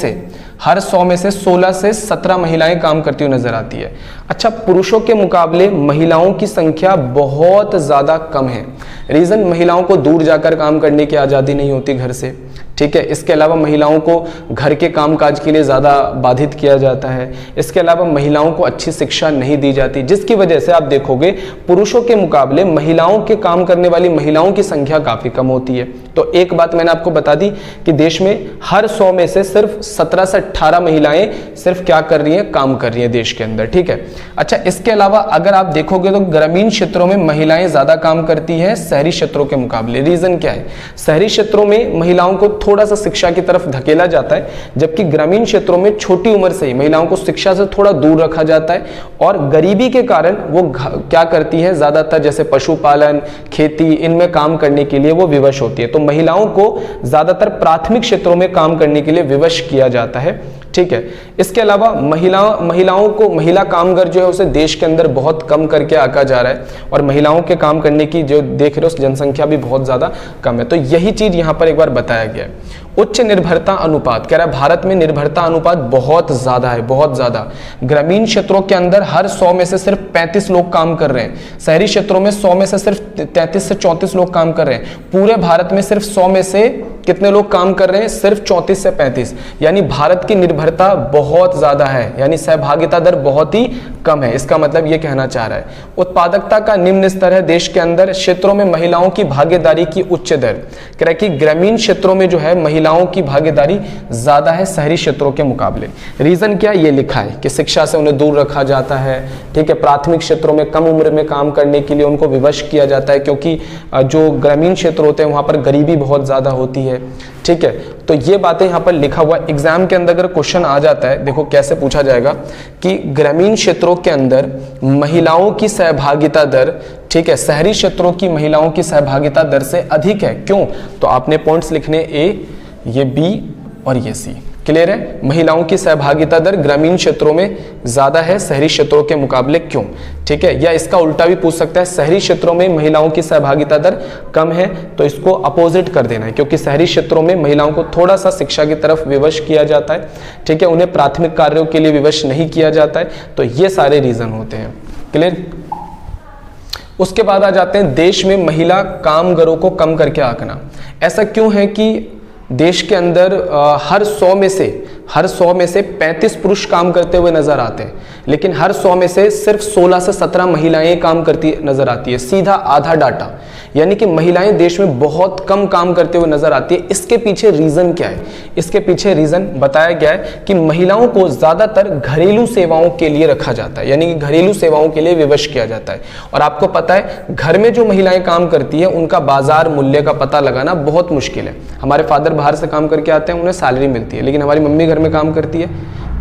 से 16 से 17 महिलाएं काम करती हुई नजर आती है। अच्छा, पुरुषों के मुकाबले महिलाओं की संख्या बहुत ज्यादा कम है। रीजन, महिलाओं को दूर जाकर काम करने की आजादी नहीं होती घर से। ठीक है, इसके अलावा महिलाओं को घर के कामकाज के लिए ज़्यादा बाधित किया जाता है। इसके अलावा महिलाओं को अच्छी शिक्षा नहीं दी जाती, जिसकी वजह से आप देखोगे पुरुषों के मुकाबले महिलाओं के काम करने वाली महिलाओं की संख्या काफ़ी कम होती है। तो एक बात मैंने आपको बता दी कि देश में हर 100 में से सिर्फ 17 से 18 महिलाएं सिर्फ क्या कर रही हैं, काम कर रही हैं देश के अंदर। ठीक है, अच्छा, इसके अलावा अगर आप देखोगे तो ग्रामीण क्षेत्रों में महिलाएं ज़्यादा काम करती हैं शहरी क्षेत्रों के मुकाबले। रीज़न क्या है? शहरी क्षेत्रों में महिलाओं को थोड़ा सा शिक्षा की तरफ धकेला जाता है, जबकि ग्रामीण क्षेत्रों में छोटी उम्र से ही महिलाओं को शिक्षा से थोड़ा दूर रखा जाता है और गरीबी के कारण वो क्या करती हैं, ज्यादातर जैसे पशुपालन, खेती, इनमें काम करने के लिए वो विवश होती है। तो महिलाओं को ज्यादातर प्राथमिक क्षेत्रों में काम करने के लिए विवश किया जाता है। ठीक है, इसके अलावा महिलाओं को, महिला कामगार जो है उसे देश के अंदर बहुत कम करके आका जा रहा है और महिलाओं के काम करने की जो देख रहे हो जनसंख्या भी बहुत ज्यादा कम है। तो यही चीज यहां पर एक बार बताया गया है। उच्च निर्भरता अनुपात, कह रहा है भारत में निर्भरता अनुपात बहुत ज्यादा है, बहुत ज्यादा। ग्रामीण क्षेत्रों के अंदर हर 100 में से सिर्फ 35 लोग काम कर रहे हैं। शहरी क्षेत्रों में 100 में से सिर्फ 33 से 34 लोग काम कर रहे हैं। पूरे भारत में सिर्फ 100 में से कितने लोग काम कर रहे हैं? सिर्फ 34 से 35। यानी भारत की निर्भरता बहुत ज्यादा है, यानी सहभागिता दर बहुत ही कम है। इसका मतलब ये कहना चाह रहा है। उत्पादकता का निम्न स्तर है देश के अंदर, क्षेत्रों में महिलाओं की भागीदारी की उच्च दर। कह रहा है कि ग्रामीण क्षेत्रों में जो है महिलाओं की भागीदारी ज्यादा है शहरी क्षेत्रों के मुकाबले। रीजन क्या? ये लिखा है कि शिक्षा से उन्हें दूर रखा जाता है। ठीक है, प्राथमिक क्षेत्रों में कम उम्र में काम करने के लिए उनको विवश किया जाता है, क्योंकि जो ग्रामीण क्षेत्र होते हैं वहां पर गरीबी बहुत ज्यादा होती है। ठीक है, तो ये बातें यहाँ पर लिखा हुआ। एग्जाम के अंदर अगर क्वेश्चन आ जाता है, देखो कैसे पूछा जाएगा कि ग्रामीण क्षेत्रों के अंदर महिलाओं की सहभागिता दर, ठीक है, शहरी क्षेत्रों की महिलाओं की सहभागिता दर से अधिक है, क्यों? तो आपने पॉइंट्स लिखने ए, ये बी और ये सी। क्लियर है? महिलाओं की सहभागिता दर ग्रामीण क्षेत्रों में ज्यादा है शहरी क्षेत्रों के मुकाबले, क्यों? ठीक है, या इसका उल्टा भी पूछ सकता है, शहरी क्षेत्रों में महिलाओं की सहभागिता दर कम है, तो इसको अपोजिट कर देना है, क्योंकि शहरी क्षेत्रों में महिलाओं को थोड़ा सा शिक्षा की तरफ विवश किया जाता है। ठीक है, उन्हें प्राथमिक कार्यों के लिए विवश नहीं किया जाता है। तो ये सारे रीजन होते हैं। क्लियर? उसके बाद आ जाते हैं देश में महिला कामगारों को कम करके आंकना। ऐसा क्यों है कि देश के अंदर हर 100 में से 35 पुरुष काम करते हुए नजर आते हैं, लेकिन हर 100 में से सिर्फ 16 से 17 महिलाएं काम करती नजर आती है। सीधा आधा डाटा, यानी कि महिलाएं देश में बहुत कम काम करते हुए नजर आती है। इसके पीछे रीजन क्या है? इसके पीछे रीजन बताया गया है कि महिलाओं को ज्यादातर घरेलू सेवाओं के लिए रखा जाता है, यानी कि घरेलू सेवाओं के लिए विवश किया जाता है। और आपको पता है घर में जो महिलाएं काम करती है उनका बाजार मूल्य का पता लगाना बहुत मुश्किल है। हमारे फादर बाहर से काम करके आते हैं, उन्हें सैलरी मिलती है, लेकिन हमारी मम्मी घर में काम करती है।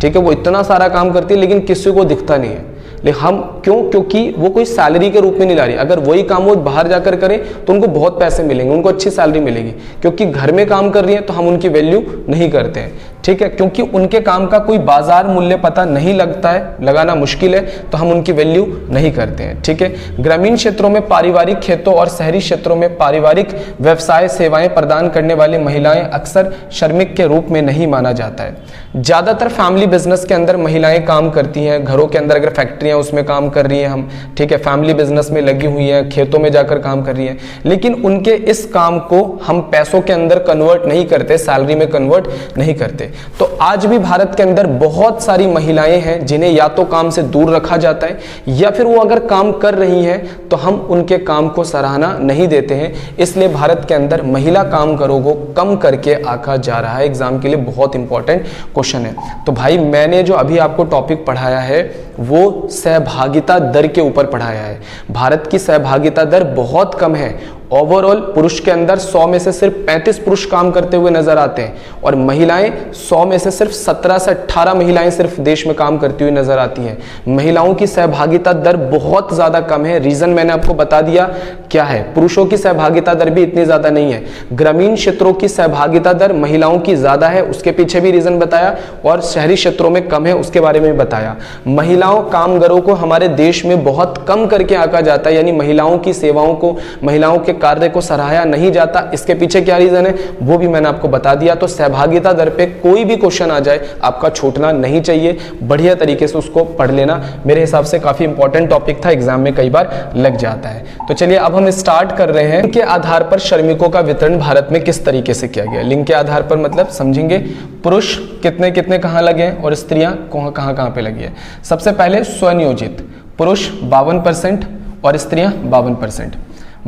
ठीक है, वो इतना सारा काम करती है लेकिन किसी को दिखता नहीं है। लेकिन हम क्यों? क्योंकि वो कोई सैलरी के रूप में नहीं ला रही। अगर वही काम वो बाहर जाकर करें तो उनको बहुत पैसे मिलेंगे, उनको अच्छी सैलरी मिलेगी। क्योंकि घर में काम कर रही है तो हम उनकी वैल्यू नहीं करते हैं। ठीक है, क्योंकि उनके काम का कोई बाजार मूल्य पता नहीं लगता है, लगाना मुश्किल है, तो हम उनकी वैल्यू नहीं करते हैं। ठीक है, ग्रामीण क्षेत्रों में पारिवारिक खेतों और शहरी क्षेत्रों में पारिवारिक व्यवसाय सेवाएं प्रदान करने वाली महिलाएं अक्सर श्रमिक के रूप में नहीं माना जाता है। ज्यादातर फैमिली बिजनेस के अंदर महिलाएं काम करती हैं। घरों के अंदर अगर फैक्ट्रियां उसमें काम कर रही हैं हम, ठीक है, फैमिली बिजनेस में लगी हुई हैं, खेतों में जाकर काम कर रही हैं, लेकिन उनके इस काम को हम पैसों के अंदर कन्वर्ट नहीं करते, सैलरी में कन्वर्ट नहीं करते। तो आज भी भारत के अंदर बहुत सारी महिलाएं हैं जिन्हें या तो काम से दूर रखा जाता है, या फिर वो अगर काम कर रही हैं तो हम उनके काम को सराहना नहीं देते हैं। इसलिए भारत के अंदर महिला कामगारों को कम करके आंका जा रहा है। एग्जाम के लिए बहुत इंपॉर्टेंट क्वेश्चन है। तो भाई मैंने जो अभी आपको टॉपिक पढ़ाया है वो सहभागिता दर के ऊपर पढ़ाया है। भारत की सहभागिता दर बहुत कम है। ओवरऑल पुरुष के अंदर 100 में से सिर्फ 35 पुरुष काम करते हुए नजर आते हैं, और महिलाएं 100 में से सिर्फ 17 से 18 महिलाएं सिर्फ देश में काम करती हुई नजर आती हैं। महिलाओं की सहभागिता दर बहुत ज्यादा कम है। रीजन मैंने आपको बता दिया क्या है। पुरुषों की सहभागिता दर भी इतनी ज्यादा नहीं है। ग्रामीण क्षेत्रों की सहभागिता दर महिलाओं की ज्यादा है, उसके पीछे भी रीजन बताया, और शहरी क्षेत्रों में कम है, उसके बारे में बताया। महिलाओं कामगारों को हमारे देश में बहुत कम करके आंका जाता है, यानी महिलाओं की सेवाओं को, महिलाओं के कार्य को सराहा नहीं जाता। इसके पीछे क्या रीजन है वो भी मैंने आपको बता दिया। तो सहभागिता दर पे कोई भी क्वेश्चन आ जाए आपका छूटना नहीं चाहिए, बढ़िया तरीके से उसको पढ़ लेना। मेरे हिसाब से काफी इंपॉर्टेंट टॉपिक था, एग्जाम में कई बार लग जाता है। तो चलिए अब हम स्टार्ट कर रहे हैं। लिंग के आधार पर श्रमिकों का वितरण भारत में किस तरीके से किया गया। लिंग के आधार पर मतलब समझेंगे, पुरुष कितने कितने कहां लगे हैं और स्त्रियां कहां पे लगी है। सबसे पहले स्वनियोजित पुरुष 52% और स्त्रियां 52%।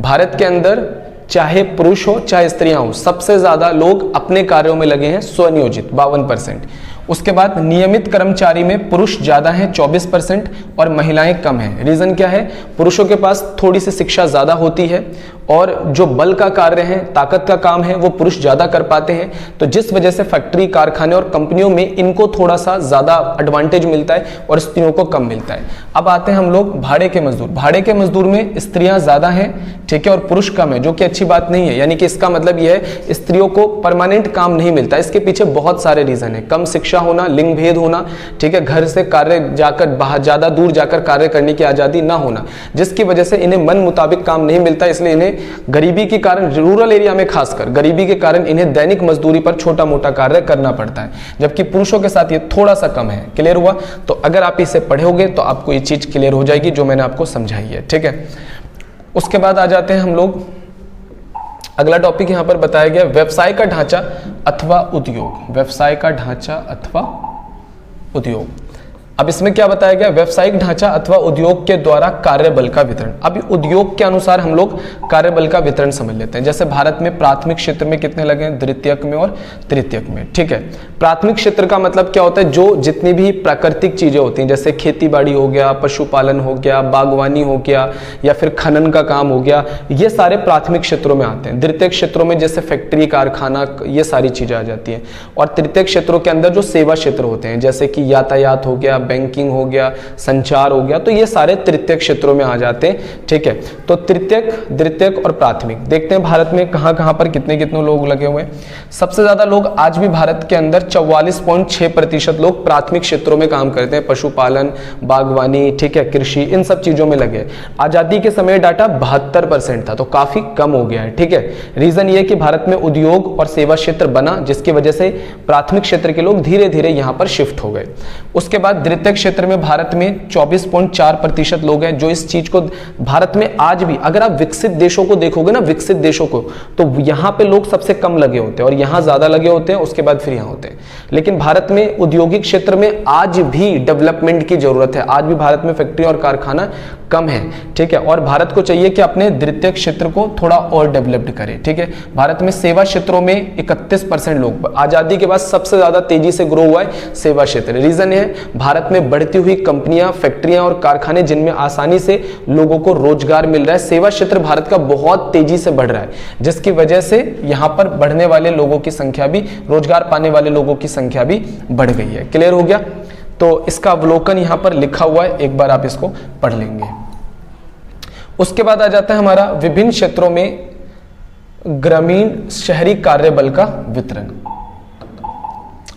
भारत के अंदर चाहे पुरुष हो चाहे स्त्रियां हो, सबसे ज्यादा लोग अपने कार्यों में लगे हैं स्वनियोजित 52%। उसके बाद नियमित कर्मचारी में पुरुष ज्यादा हैं 24% और महिलाएं कम हैं। रीजन क्या है, पुरुषों के पास थोड़ी सी शिक्षा ज्यादा होती है और जो बल का कार्य है, ताकत का काम है, वो पुरुष ज्यादा कर पाते हैं। तो जिस वजह से फैक्ट्री, कारखाने और कंपनियों में इनको थोड़ा सा ज्यादा एडवांटेज मिलता है और स्त्रियों को कम मिलता है। अब आते हैं हम लोग भाड़े के मजदूर। भाड़े के मजदूर में स्त्रियां ज्यादा हैं, ठीक है, और पुरुष कम है, जो कि अच्छी बात नहीं है। यानी कि इसका मतलब यह है स्त्रियों को परमानेंट काम नहीं मिलता। इसके पीछे बहुत सारे रीजन है। कम शिक्षा होना, लिंग भेद होना, ठीक है, घर से कार्य जाकर बाहर ज्यादा दूर जाकर कार्य करने की आजादी ना होना, जिसकी वजह से इन्हें मन मुताबिक काम नहीं मिलता। इसलिए इन्हें गरीबी के कारण, रूरल एरिया में खासकर गरीबी के कारण, इन्हें दैनिक मजदूरी पर छोटा मोटा कार्य करना पड़ता है, जबकि पुरुषों के साथ ये थोड़ा सा कम है। क्लियर हुआ? तो अगर आप इसे पढ़ोगे तो आपको ये चीज क्लियर हो जाएगी जो मैंने आपको समझाई है, ठीक है। उसके बाद आ जाते हैं हम लोग, अगला टॉपिक यहां पर बताया गया व्यवसाय का ढांचा अथवा उद्योग। व्यवसाय का ढांचा अथवा उद्योग। अब इसमें क्या बताया गया, व्यावसायिक ढांचा अथवा उद्योग के द्वारा कार्यबल का वितरण। अब उद्योग के अनुसार हम लोग कार्यबल का वितरण समझ लेते हैं। जैसे भारत में प्राथमिक क्षेत्र में कितने लगे हैं, द्वितीयक में और तृतीयक में, ठीक है। प्राथमिक क्षेत्र का मतलब क्या होता है, जो जितनी भी प्राकृतिक चीजें होती हैं, जैसे खेती बाड़ी हो गया, पशुपालन हो गया, बागवानी हो गया, या फिर खनन का काम हो गया, ये सारे प्राथमिक क्षेत्रों में आते हैं। द्वितीयक क्षेत्रों में जैसे फैक्ट्री, कारखाना, ये सारी चीजें आ जाती हैं। और तृतीयक क्षेत्रों के अंदर जो सेवा क्षेत्र होते हैं, जैसे कि यातायात हो गया, बैंकिंग हो गया, संचार हो गया, तो ये सारे तृतीयक क्षेत्रों में आ जाते हैं, ठीक है। तो तृतीयक, द्वितीयक और प्राथमिक देखते हैं भारत में कहां कहां पर कितने कितने लोग लगे हुए हैं। सबसे ज्यादा लोग आज भी भारत के अंदर 44.6% लोग प्राथमिक क्षेत्रों में काम करते हैं। पशुपालन, बागवानी, ठीक है, कृषि, इन सब चीजों में लगे। आजादी के समय डाटा 72% था, तो काफी कम हो गया है, ठीक है। रीजन ये कि भारत में उद्योग और सेवा क्षेत्र बना, जिसकी वजह से प्राथमिक क्षेत्र के लोग धीरे धीरे यहां पर शिफ्ट हो गए। उसके बाद द्वितीयक क्षेत्र में भारत में 24.4% लोग हैं जो इस चीज को, भारत में आज भी अगर आप विकसित देशों को देखोगे ना, विकसित देशों को, तो यहां पे लोग सबसे कम लगे होते हैं और यहां ज्यादा लगे होते हैं, उसके बाद फिर यहां होते हैं। लेकिन भारत में औद्योगिक क्षेत्र में आज भी डेवलपमेंट की जरूरत है। आज भी भारत में फैक्ट्री और कारखाना कम है, ठीक है। और भारत को चाहिए कि अपने द्वितीयक क्षेत्र को थोड़ा और डेवलप्ड करे, ठीक है। भारत में सेवा क्षेत्रों में 31% लोग, आजादी के बाद सबसे ज्यादा तेजी से ग्रो हुआ है सेवा क्षेत्र। रीजन है भारत में बढ़ती हुई कंपनियां, फैक्ट्रियां और कारखाने, जिनमें आसानी से लोगों को रोजगार मिल रहा है। सेवा क्षेत्र भारत का बहुत तेजी से बढ़ रहा है, जिसकी वजह से यहां पर बढ़ने वाले लोगों की संख्या भी, रोजगार पाने वाले लोगों की संख्या भी बढ़ गई है। क्लियर हो गया? तो इसका अवलोकन यहां पर लिखा हुआ है, एक बार आप इसको पढ़ लेंगे। उसके बाद आ जाता है हमारा विभिन्न क्षेत्रों में ग्रामीण शहरी कार्यबल का वितरण।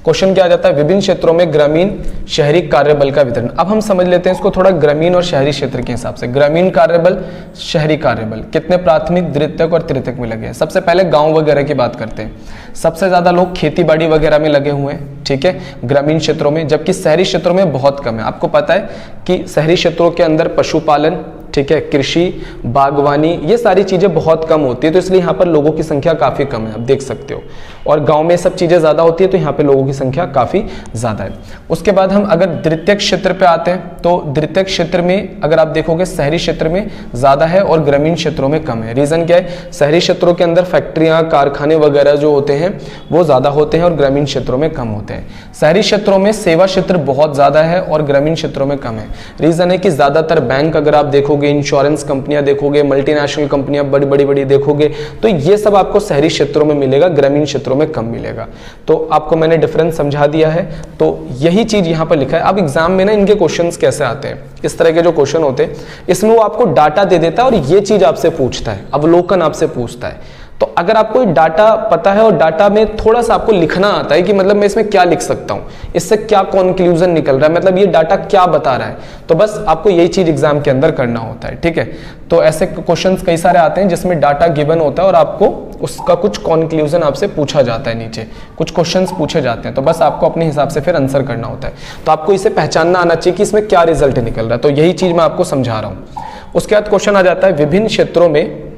क्वेश्चन क्या आ जाता है, विभिन्न क्षेत्रों में ग्रामीण शहरी कार्यबल का वितरण। अब हम समझ लेते हैं इसको थोड़ा ग्रामीण और शहरी क्षेत्र के हिसाब से। ग्रामीण कार्यबल, शहरी कार्यबल, कितने प्राथमिक, द्वितीयक और तृतीयक में लगे हैं। सबसे पहले गांव वगैरह की बात करते हैं। सबसे ज्यादा लोग खेती बाड़ी वगैरह में लगे हुए हैं, ठीक है, ग्रामीण क्षेत्रों में, जबकि शहरी क्षेत्रों में बहुत कम है। आपको पता है कि शहरी क्षेत्रों के अंदर पशुपालन, ठीक है, कृषि, बागवानी, ये सारी चीज़ें बहुत कम होती है, तो इसलिए यहाँ पर लोगों की संख्या काफ़ी कम है, आप देख सकते हो। और गांव में सब चीज़ें ज़्यादा होती है, तो यहाँ पे लोगों की संख्या काफ़ी ज़्यादा है। उसके बाद हम अगर द्वितीयक क्षेत्र पे आते हैं, तो द्वितीयक क्षेत्र में अगर आप देखोगे शहरी क्षेत्र में ज़्यादा है और ग्रामीण क्षेत्रों में कम है। रीज़न क्या है? शहरी क्षेत्रों के अंदर फैक्ट्रियाँ, कारखाने वगैरह जो होते हैं वो ज़्यादा होते हैं और ग्रामीण क्षेत्रों में कम होते हैं। शहरी क्षेत्रों में सेवा क्षेत्र बहुत ज़्यादा है और ग्रामीण क्षेत्रों में कम है। रीज़न है कि ज़्यादातर बैंक अगर आप देखोगे, इंश्योरेंस कंपनियां देखोगे, मल्टीनेशनल कंपनियां बड़ी बड़ी देखोगे, तो ये सब आपको शहरी क्षेत्रों में मिलेगा, ग्रामीण क्षेत्रों में कम मिलेगा। तो आपको मैंने डिफरेंस समझा दिया है, तो यही चीज यहां पर लिखा है। अब एग्जाम में ना इनके क्वेश्चंस कैसे आते हैं, इस तरह के जो क्वेश्चन होते हैं, इसमें वो आपको डाटा दे देता है और ये चीज आपसे पूछता है, अवलोकन आपसे पूछता है। तो अगर आपको डाटा पता है और डाटा में थोड़ा सा आपको लिखना आता है कि मतलब मैं इसमें क्या लिख सकता हूं, इससे क्या कंक्लूजन निकल रहा है, मतलब ये डाटा क्या बता रहा है, तो बस आपको यही चीज एग्जाम के अंदर करना होता है, ठीक है। तो ऐसे क्वेश्चंस कई सारे आते हैं जिसमें डाटा गिवन होता है और आपको उसका कुछ कंक्लूजन आपसे पूछा जाता है, नीचे कुछ क्वेश्चंस पूछे जाते हैं, तो बस आपको अपने हिसाब से फिर आंसर करना होता है। तो आपको इसे पहचानना आना चाहिए कि इसमें क्या रिजल्ट निकल रहा है, तो यही चीज मैं आपको समझा रहा हूं। उसके बाद क्वेश्चन आ जाता है विभिन्न क्षेत्रों में,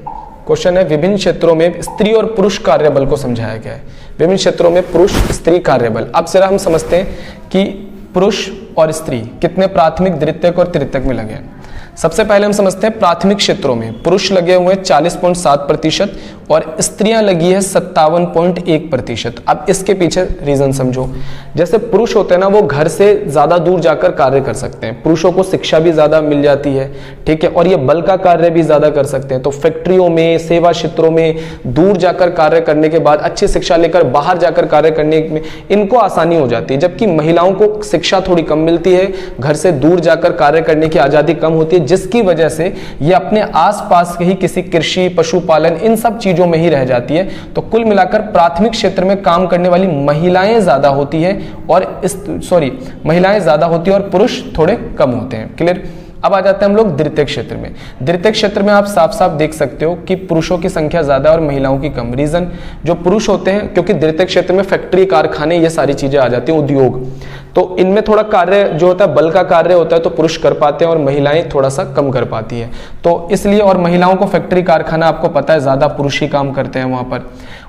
क्वेश्चन है विभिन्न क्षेत्रों में स्त्री और पुरुष कार्यबल को समझाया गया है। विभिन्न क्षेत्रों में पुरुष स्त्री कार्यबल। अब जरा हम समझते हैं कि पुरुष और स्त्री कितने प्राथमिक, द्वितीयक और तृतीयक में लगे हैं। सबसे पहले हम समझते हैं प्राथमिक क्षेत्रों में पुरुष लगे हुए 40.7% और स्त्रियां लगी है 57.1%। अब इसके पीछे रीजन समझो। जैसे पुरुष होते हैं ना, वो घर से ज्यादा दूर जाकर कार्य कर सकते हैं, पुरुषों को शिक्षा भी ज्यादा मिल जाती है, ठीक है, और ये बल का कार्य भी ज्यादा कर सकते हैं। तो फैक्ट्रियों में, सेवा क्षेत्रों में दूर जाकर कार्य करने के बाद अच्छी शिक्षा लेकर बाहर जाकर कार्य करने में इनको आसानी हो जाती है, जबकि महिलाओं को शिक्षा थोड़ी कम मिलती है, घर से दूर जाकर कार्य करने की आजादी कम होती है, जिसकी वजह से ये अपने आसपास के ही किसी कृषि, पशुपालन, इन सब चीजों में ही रह जाती है। तो कुल मिलाकर प्राथमिक क्षेत्र में काम करने वाली महिलाएं ज्यादा होती है और महिलाएं ज्यादा होती है और पुरुष थोड़े कम होते हैं। क्लियर? अब आ जाते हैं हम लोग द्वितीयक क्षेत्र में। द्वितीयक क्षेत्र में आप साफ साफ देख सकते हो कि पुरुषों की संख्या ज्यादा और महिलाओं की कम। रीजन, जो पुरुष होते हैं, क्योंकि द्वितीयक क्षेत्र में फैक्ट्री, कारखाने, ये सारी चीजें आ जाती हैं, उद्योग, तो इनमें थोड़ा कार्य जो होता है, बल का कार्य होता है, तो पुरुष कर पाते हैं और महिलाएं थोड़ा सा कम कर पाती है। तो इसलिए, और महिलाओं को फैक्ट्री, कारखाना आपको पता है ज्यादा पुरुष ही काम करते हैं वहां पर।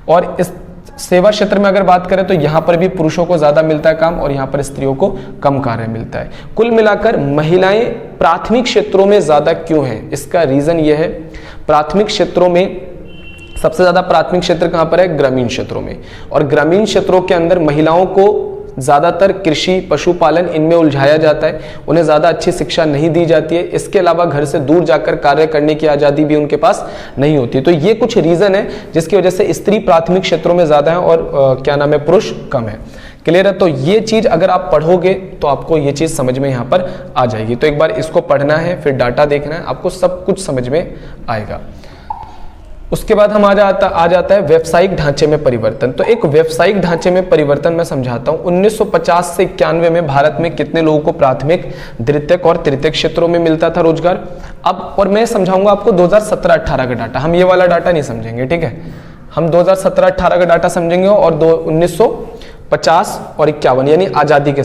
और इस सेवा क्षेत्र में अगर बात करें तो यहां पर भी पुरुषों को ज्यादा मिलता है काम और यहां पर स्त्रियों को कम कार्य मिलता है। कुल मिलाकर महिलाएं प्राथमिक क्षेत्रों में ज्यादा क्यों हैं? इसका रीजन यह है, प्राथमिक क्षेत्रों में सबसे ज्यादा प्राथमिक क्षेत्र कहां पर है? ग्रामीण क्षेत्रों में। और ग्रामीण क्षेत्रों के अंदर महिलाओं को ज्यादातर कृषि, पशुपालन, इनमें उलझाया जाता है, उन्हें ज्यादा अच्छी शिक्षा नहीं दी जाती है। इसके अलावा घर से दूर जाकर कार्य करने की आजादी भी उनके पास नहीं होती। तो ये कुछ रीजन है जिसकी वजह से स्त्री प्राथमिक क्षेत्रों में ज्यादा है और क्या नाम है, पुरुष कम है। क्लियर है? तो ये चीज अगर आप पढ़ोगे तो आपको ये चीज समझ में यहाँ पर आ जाएगी। तो एक बार इसको पढ़ना है, फिर डाटा देखना है, आपको सब कुछ समझ में आएगा। उसके बाद हम आ जाता है व्यवसायिक ढांचे में परिवर्तन। तो एक व्यवसायिक ढांचे में परिवर्तन मैं समझाता हूं। 1950 से 91 में भारत में कितने लोगों को प्राथमिक, द्वितीयक और तृतीयक क्षेत्रों में मिलता था रोजगार? अब और मैं समझाऊंगा आपको 2017-18 का डाटा, हम ये वाला डाटा नहीं समझेंगे, ठीक है। हम 2017-18 का डाटा समझेंगे और 1950 और 51 यानी आजादी के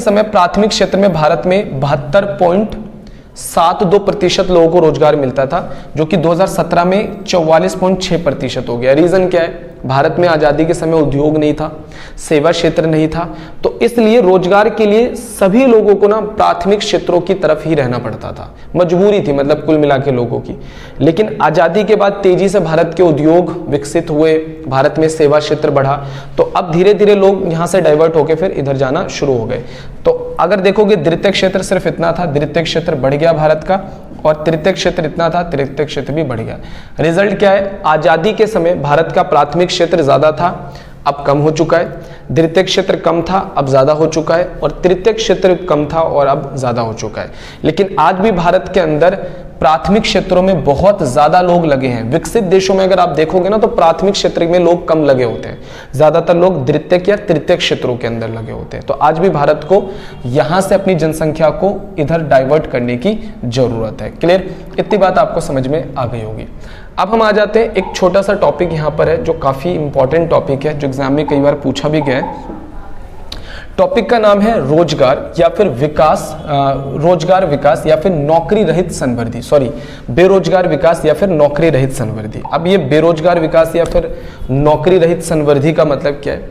समय प्राथमिक क्षेत्र में भारत में 72.72% लोगों को रोजगार मिलता था, जो कि 2017 में 44.6% हो गया। रीजन क्या है? भारत में आजादी के समय उद्योग नहीं था, सेवा क्षेत्र नहीं था, तो इसलिए रोजगार के लिए सभी लोगों को ना प्राथमिक क्षेत्रों की तरफ ही रहना पड़ता था, मजबूरी थी मतलब कुल मिला के लोगों की। लेकिन आजादी के बाद तेजी से भारत के उद्योग विकसित हुए, भारत में सेवा क्षेत्र बढ़ा, तो अब धीरे धीरे लोग यहाँ से डाइवर्ट होकर फिर इधर जाना शुरू हो गए। तो अगर देखोगे द्वितीयक क्षेत्र सिर्फ इतना था, द्वितीयक क्षेत्र बढ़ गया भारत का, और तृतीयक क्षेत्र इतना था, तृतीयक क्षेत्र भी बढ़ गया। रिजल्ट क्या है? आजादी के समय भारत का प्राथमिक क्षेत्र ज्यादा था, अब कम हो चुका है, द्वितीयक क्षेत्र कम था, अब ज्यादा हो चुका है, और तृतीयक क्षेत्र कम था और अब ज्यादा हो चुका है। लेकिन आज भी भारत के अंदर प्राथमिक क्षेत्रों में बहुत ज्यादा लोग लगे हैं। विकसित देशों में अगर आप देखोगे ना तो प्राथमिक क्षेत्र में लोग कम लगे होते हैं, ज्यादातर लोग द्वितीयक या तृतीयक क्षेत्रों के अंदर लगे होते हैं। तो आज भी भारत को यहां से अपनी जनसंख्या को इधर डाइवर्ट करने की जरूरत है। क्लियर? इतनी बात आपको समझ में आ गई होगी। अब हम आ जाते हैं, एक छोटा सा टॉपिक यहां पर है जो काफी इंपॉर्टेंट टॉपिक है, जो एग्जाम में कई बार पूछा भी गया है। टॉपिक का नाम है रोजगार या फिर विकास, रोजगार विकास या फिर नौकरी रहित संवर्धी, सॉरी बेरोजगार विकास या फिर नौकरी रहित संवर्धी। अब ये बेरोजगार विकास या फिर नौकरी रहित संवर्धी का मतलब क्या है?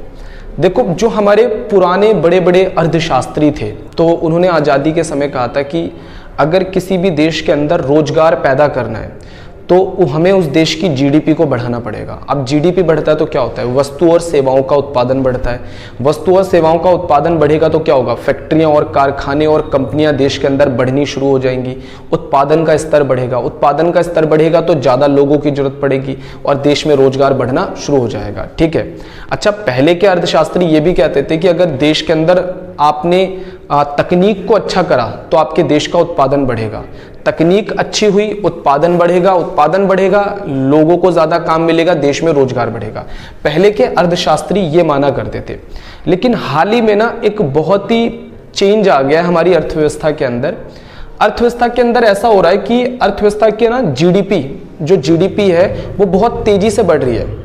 देखो, जो हमारे पुराने बड़े बड़े अर्थशास्त्री थे तो उन्होंने आज़ादी के समय कहा था कि अगर किसी भी देश के अंदर रोजगार पैदा करना है तो हमें उस देश की जीडीपी को बढ़ाना पड़ेगा। अब जीडीपी बढ़ता है तो क्या होता है? वस्तु और सेवाओं का उत्पादन बढ़ता है। वस्तु और सेवाओं का उत्पादन बढ़ेगा तो क्या होगा? फैक्ट्रियां और कारखाने और कंपनियां देश के अंदर बढ़नी शुरू हो जाएंगी। उत्पादन का स्तर बढ़ेगा। उत्पादन का स्तर बढ़ेगा तो ज़्यादा लोगों की जरूरत पड़ेगी और देश में रोजगार बढ़ना शुरू हो जाएगा। ठीक है। अच्छा, पहले के अर्थशास्त्री ये भी कहते थे कि अगर देश के अंदर आपने तकनीक को अच्छा करा तो आपके देश का उत्पादन बढ़ेगा। तकनीक अच्छी हुई, उत्पादन बढ़ेगा, उत्पादन बढ़ेगा, लोगों को ज्यादा काम मिलेगा, देश में रोजगार बढ़ेगा। पहले के अर्थशास्त्री ये माना करते थे। लेकिन हाल ही में ना एक बहुत ही चेंज आ गया है हमारी अर्थव्यवस्था के अंदर। अर्थव्यवस्था के अंदर ऐसा हो रहा है कि अर्थव्यवस्था के ना जीडीपी है वो बहुत तेजी से बढ़ रही है।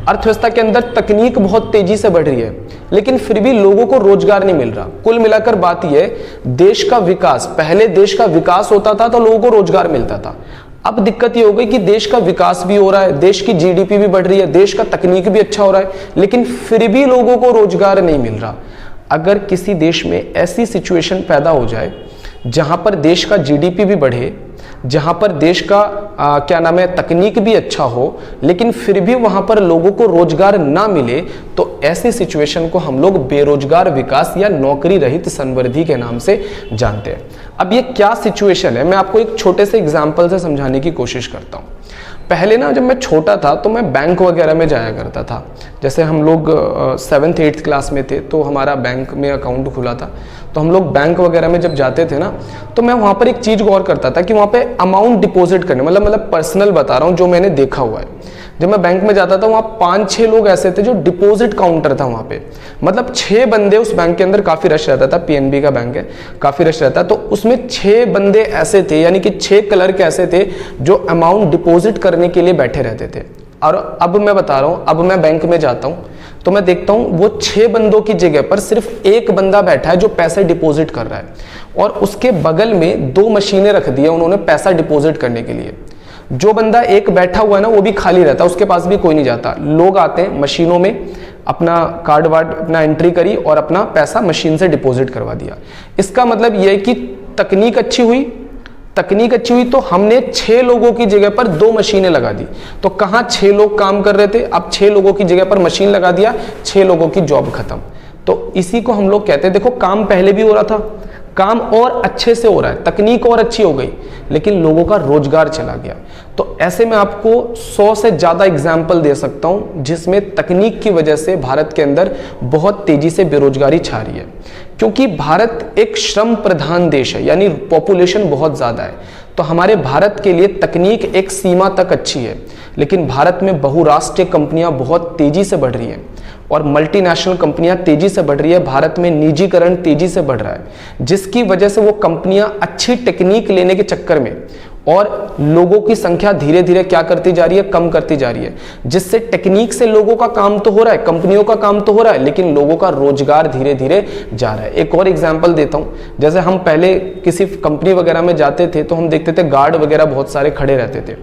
अर्थव्यवस्था के अंदर तकनीक बहुत तेजी से बढ़ रही है, लेकिन फिर भी लोगों को रोजगार नहीं मिल रहा। कुल मिलाकर बात यह है, देश का विकास, पहले देश का विकास होता था तो लोगों को रोजगार मिलता था। अब दिक्कत ये हो गई कि देश का विकास भी हो रहा है, देश की जीडीपी भी बढ़ रही है, देश का तकनीक भी अच्छा हो रहा है, लेकिन फिर भी लोगों को रोजगार नहीं मिल रहा। अगर किसी देश में ऐसी सिचुएशन पैदा हो जाए जहां पर देश का जीडीपी भी बढ़े, जहां पर देश का तकनीक भी अच्छा हो, लेकिन फिर भी वहां पर लोगों को रोजगार ना मिले, तो ऐसी सिचुएशन को हम लोग बेरोजगार विकास या नौकरी रहित संवर्धी के नाम से जानते हैं। अब ये क्या सिचुएशन है, मैं आपको एक छोटे से एग्जाम्पल से समझाने की कोशिश करता हूँ। पहले ना जब मैं छोटा था तो मैं बैंक वगैरह में जाया करता था। जैसे हम लोग 7th 8th क्लास में थे तो हमारा बैंक में अकाउंट खुला था, तो हम लोग बैंक वगैरह में जब जाते थे ना तो मैं वहाँ पर एक चीज़ गौर करता था कि वहाँ पे अमाउंट डिपॉजिट करने, मतलब पर्सनल बता रहा हूँ जो मैंने देखा हुआ है। जब मैं बैंक में जाता था वहाँ 5-6 लोग ऐसे थे जो डिपॉजिट काउंटर था वहाँ पे, मतलब 6 बंदे उस बैंक के अंदर, काफ़ी रश रहता था, पीएनबी का बैंक है, काफ़ी रश रहता, तो उसमें 6 बंदे ऐसे थे, यानी कि 6 क्लर्क ऐसे थे जो अमाउंट डिपॉजिट करने के लिए बैठे रहते थे। और अब मैं बता रहा हूँ, अब मैं बैंक में जाता हूँ तो मैं देखता हूँ वो 6 बंदों की जगह पर सिर्फ एक बंदा बैठा है जो पैसे डिपॉजिट कर रहा है, और उसके बगल में 2 मशीनें रख दी है उन्होंने पैसा डिपॉजिट करने के लिए। जो बंदा एक बैठा हुआ है ना वो भी खाली रहता है, उसके पास भी कोई नहीं जाता। लोग आते हैं मशीनों में, अपना कार्ड वार्ड अपना एंट्री करी और अपना पैसा मशीन से डिपॉजिट करवा दिया। इसका मतलब यह है कि तकनीक अच्छी हुई तो हमने 6 लोगों की जगह पर 2 मशीनें लगा दी। तो कहाँ 6 लोग काम कर रहे थे, अब 6 लोगों की जगह पर मशीन लगा दिया, 6 लोगों की जॉब खत्म। तो इसी को हम लोग कहते हैं, देखो काम पहले भी हो रहा था, काम और अच्छे से हो रहा है, तकनीक और अच्छी हो गई, लेकिन लोगों का रोजगार चला गया। तो ऐसे में आपको 100 से ज्यादा एग्जाम्पल दे सकता हूं जिसमें तकनीक की वजह से भारत के अंदर बहुत तेजी से बेरोजगारी छा रही है। क्योंकि भारत एक श्रम प्रधान देश है, यानी पॉपुलेशन बहुत ज्यादा है, तो हमारे भारत के लिए तकनीक एक सीमा तक अच्छी है, लेकिन भारत में बहुराष्ट्रीय कंपनियां बहुत तेजी से बढ़ रही हैं और मल्टीनेशनल कंपनियां तेजी से बढ़ रही है। भारत में निजीकरण तेजी से बढ़ रहा है, जिसकी वजह से वो कंपनियां अच्छी टेक्निक लेने के चक्कर में और लोगों की संख्या धीरे धीरे क्या करती जा रही है, कम करती जा रही है, जिससे टेक्निक से लोगों का काम तो हो रहा है, कंपनियों का काम तो हो रहा है, लेकिन लोगों का रोजगार धीरे धीरे जा रहा है। एक और एग्जांपल देता हूं, जैसे हम पहले किसी कंपनी वगैरह में जाते थे तो हम देखते थे गार्ड वगैरह बहुत सारे खड़े रहते थे,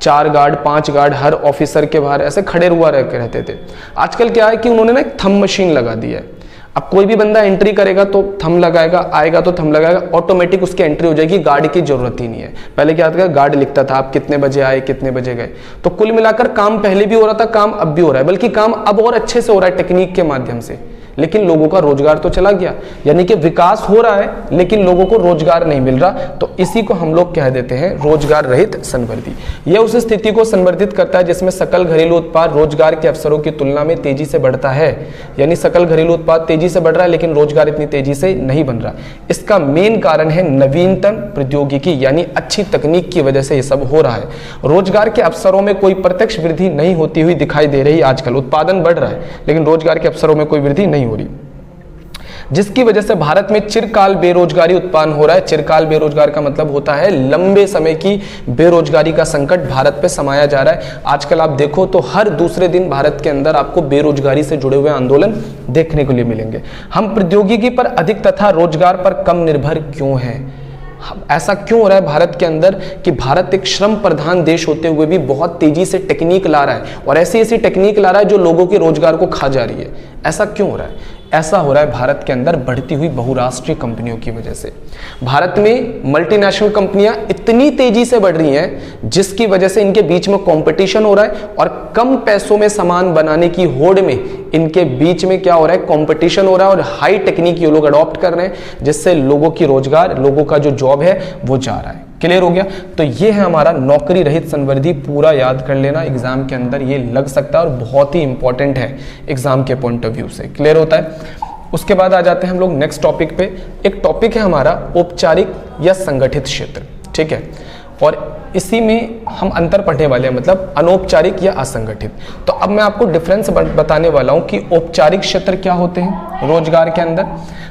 4 गार्ड 5 गार्ड हर ऑफिसर के बाहर ऐसे खड़े हुआ रहते थे। आजकल क्या है कि उन्होंने ना एक थंब मशीन लगा दी है। अब कोई भी बंदा एंट्री करेगा तो थंब लगाएगा, आएगा तो थंब लगाएगा, ऑटोमेटिक उसकी एंट्री हो जाएगी, गार्ड की जरूरत ही नहीं है। पहले क्या था, गार्ड लिखता था आप कितने बजे आए कितने बजे गए। तो कुल मिलाकर काम पहले भी हो रहा था, काम अब भी हो रहा है, बल्कि काम अब और अच्छे से हो रहा है टेक्निक के माध्यम से, लेकिन लोगों का रोजगार तो चला गया। यानी कि विकास हो रहा है लेकिन लोगों को रोजगार नहीं मिल रहा, तो इसी को हम लोग कह देते हैं रोजगार रहित संवर्धी। यह उस स्थिति को संवर्धित करता है जिसमें सकल घरेलू उत्पाद रोजगार के अवसरों की तुलना में तेजी से बढ़ता है। यानी सकल घरेलू उत्पाद तेजी से बढ़ रहा है लेकिन रोजगार इतनी तेजी से नहीं बन रहा। इसका मेन कारण है नवीनतम प्रौद्योगिकी, यानी अच्छी तकनीक की वजह से यह सब हो रहा है। रोजगार के अवसरों में कोई प्रत्यक्ष वृद्धि नहीं होती हुई दिखाई दे रही। आजकल उत्पादन बढ़ रहा है लेकिन रोजगार के अवसरों में कोई वृद्धि नहीं हो रही। जिसकी वजह से भारत में चिरकाल बेरोजगारी उत्पन्न हो रहा है। चिरकाल बेरोजगार का मतलब होता है लंबे समय की बेरोजगारी का संकट भारत पे समाया जा रहा है। आजकल आप देखो तो हर दूसरे दिन भारत के अंदर आपको बेरोजगारी से जुड़े हुए आंदोलन देखने को लिए मिलेंगे। हम प्रौद्योगिकी पर अधिक तथा रोजगार पर कम निर्भर क्यों हैं? ऐसा क्यों हो रहा है भारत के अंदर कि भारत एक श्रम प्रधान देश होते हुए भी बहुत तेजी से टेक्निक ला रहा है और ऐसी ऐसी टेक्निक ला रहा है जो लोगों के रोजगार को खा जा रही है। ऐसा क्यों हो रहा है? ऐसा हो रहा है भारत के अंदर बढ़ती हुई बहुराष्ट्रीय कंपनियों की वजह से। भारत में मल्टीनेशनल कंपनियां इतनी तेजी से बढ़ रही हैं जिसकी वजह से इनके बीच में कंपटीशन हो रहा है और कम पैसों में सामान बनाने की होड़ में इनके बीच में क्या हो रहा है, कंपटीशन हो रहा है और हाई टेक्निक ये लोग अडॉप्ट कर रहे हैं जिससे लोगों की रोजगार, लोगों का जो जॉब है वो जा रहा है। क्लियर हो गया? तो ये है हमारा नौकरी रहित संवर्धी, पूरा याद कर लेना, एग्जाम के अंदर ये लग सकता है और बहुत ही इंपॉर्टेंट है एग्जाम के पॉइंट ऑफ व्यू से। क्लियर होता है? उसके बाद आ जाते हैं हम लोग नेक्स्ट टॉपिक पे। एक टॉपिक है हमारा औपचारिक या संगठित क्षेत्र, ठीक है, और इसी में हम अंतर पढ़ने वाले हैं, मतलब अनौपचारिक या असंगठित। तो अब मैं आपको डिफरेंस बताने वाला हूं कि औपचारिक क्षेत्र क्या होते हैं रोजगार के अंदर।